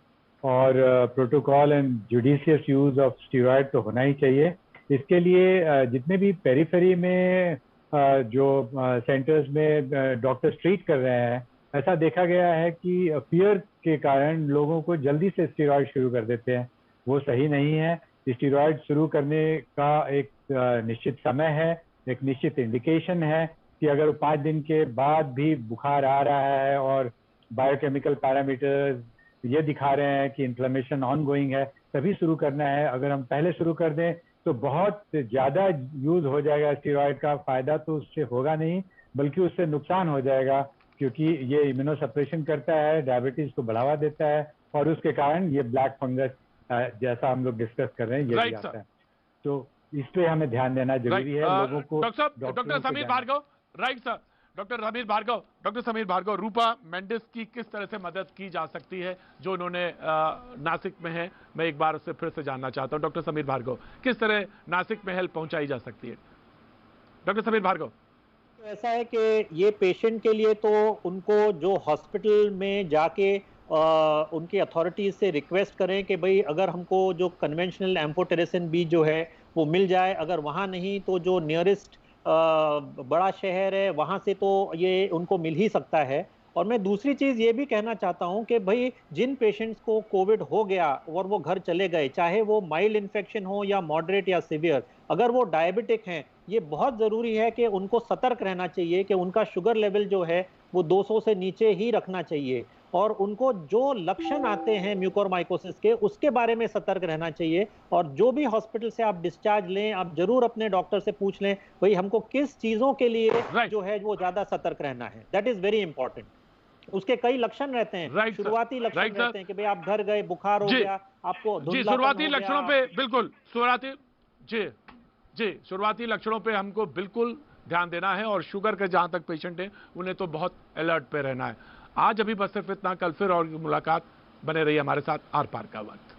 और protocol and judicious use of steroid तो होना ही चाहिए। इसके लिए जितने भी पेरिफेरी में जो सेंटर्स में डॉक्टर्स ट्रीट कर रहे हैं, ऐसा देखा गया है कि फियर के कारण लोगों को जल्दी से स्टेरॉइड शुरू कर देते हैं। वो सही नहीं है। स्टेरॉइड शुरू करने का एक निश्चित समय है, एक निश्चित इंडिकेशन है कि अगर 5 दिन के बाद भी बुखार आ रहा है और बायोकेमिकल पैरामीटर्स ये दिखा रहे हैं कि इन्फ्लेमेशन ऑनगोइंग है, तभी शुरू करना है। अगर हम पहले शुरू कर दें तो बहुत ज़्यादा यूज हो जाएगा स्टेरॉइड का। फायदा तो उससे होगा नहीं, बल्कि उससे नुकसान हो जाएगा, क्योंकि ये इम्यूनोसप्रेशन करता है, डायबिटीज को बढ़ावा देता है, और उसके कारण ये ब्लैक फंगस जैसा हम लोग डिस्कस कर रहे हैं ये भी आता है। तो इस पे हमें ध्यान देना जरूरी है लोगों को। Doctor Sameer Bhargava, right sir, doctor Sameer Bhargava, Rupa Mendis की किस तरह से मदद की जा सकती है जो उन्होंने नासिक में है, मैं एक बार उससे फिर से जानना चाहता हूं। डॉक्टर समीर भार्गव, किस तरह नासिक में हेल्प पहुंचाई जा सकती है? डॉक्टर समीर भार्गव। तो ऐसा है कि ये पेशेंट के लिए तो उनको जो हॉस्पिटल में जाके उनकी अथॉरिटीज से रिक्वेस्ट करें कि भाई अगर हमको जो कन्वेंशनल एम्फोटेरेसिन बी जो है वो मिल जाए, अगर वहाँ नहीं तो जो नियरेस्ट बड़ा शहर है वहाँ से तो ये उनको मिल ही सकता है। और मैं दूसरी चीज ये भी कहना चाहता हूं कि भाई जिन पेशेंट्स को कोविड हो गया और वो घर चले गए, चाहे वो माइल्ड इन्फेक्शन हो या मॉडरेट या सीवियर, अगर वो डायबिटिक हैं, ये बहुत जरूरी है कि उनको सतर्क रहना चाहिए कि उनका शुगर लेवल जो है वो 200 से नीचे ही रखना चाहिए, और उनको जो लक्षण आते हैं म्यूकोरमाइकोसिस के उसके बारे में सतर्क रहना चाहिए। और जो भी हॉस्पिटल से आप डिस्चार्ज लें, आप जरूर अपने डॉक्टर से पूछ लें भाई हमको किस चीजों के लिए जो है वो ज्यादा सतर्क रहना है। That is very important. उसके कई लक्षण रहते हैं, शुरुआती लक्षण रहते हैं कि भाई आप घर गए, बुखार हो गया, आपको शुरुआती लक्षणों पे बिल्कुल शुरुआती लक्षणों पे हमको बिल्कुल ध्यान देना है, और शुगर के जहां तक पेशेंट हैं उन्हें तो बहुत अलर्ट पे रहना है। आज अभी बस सिर्फ इतना, कल फिर और मुलाकात। बने रहिए हमारे साथ आर पार का वक्त।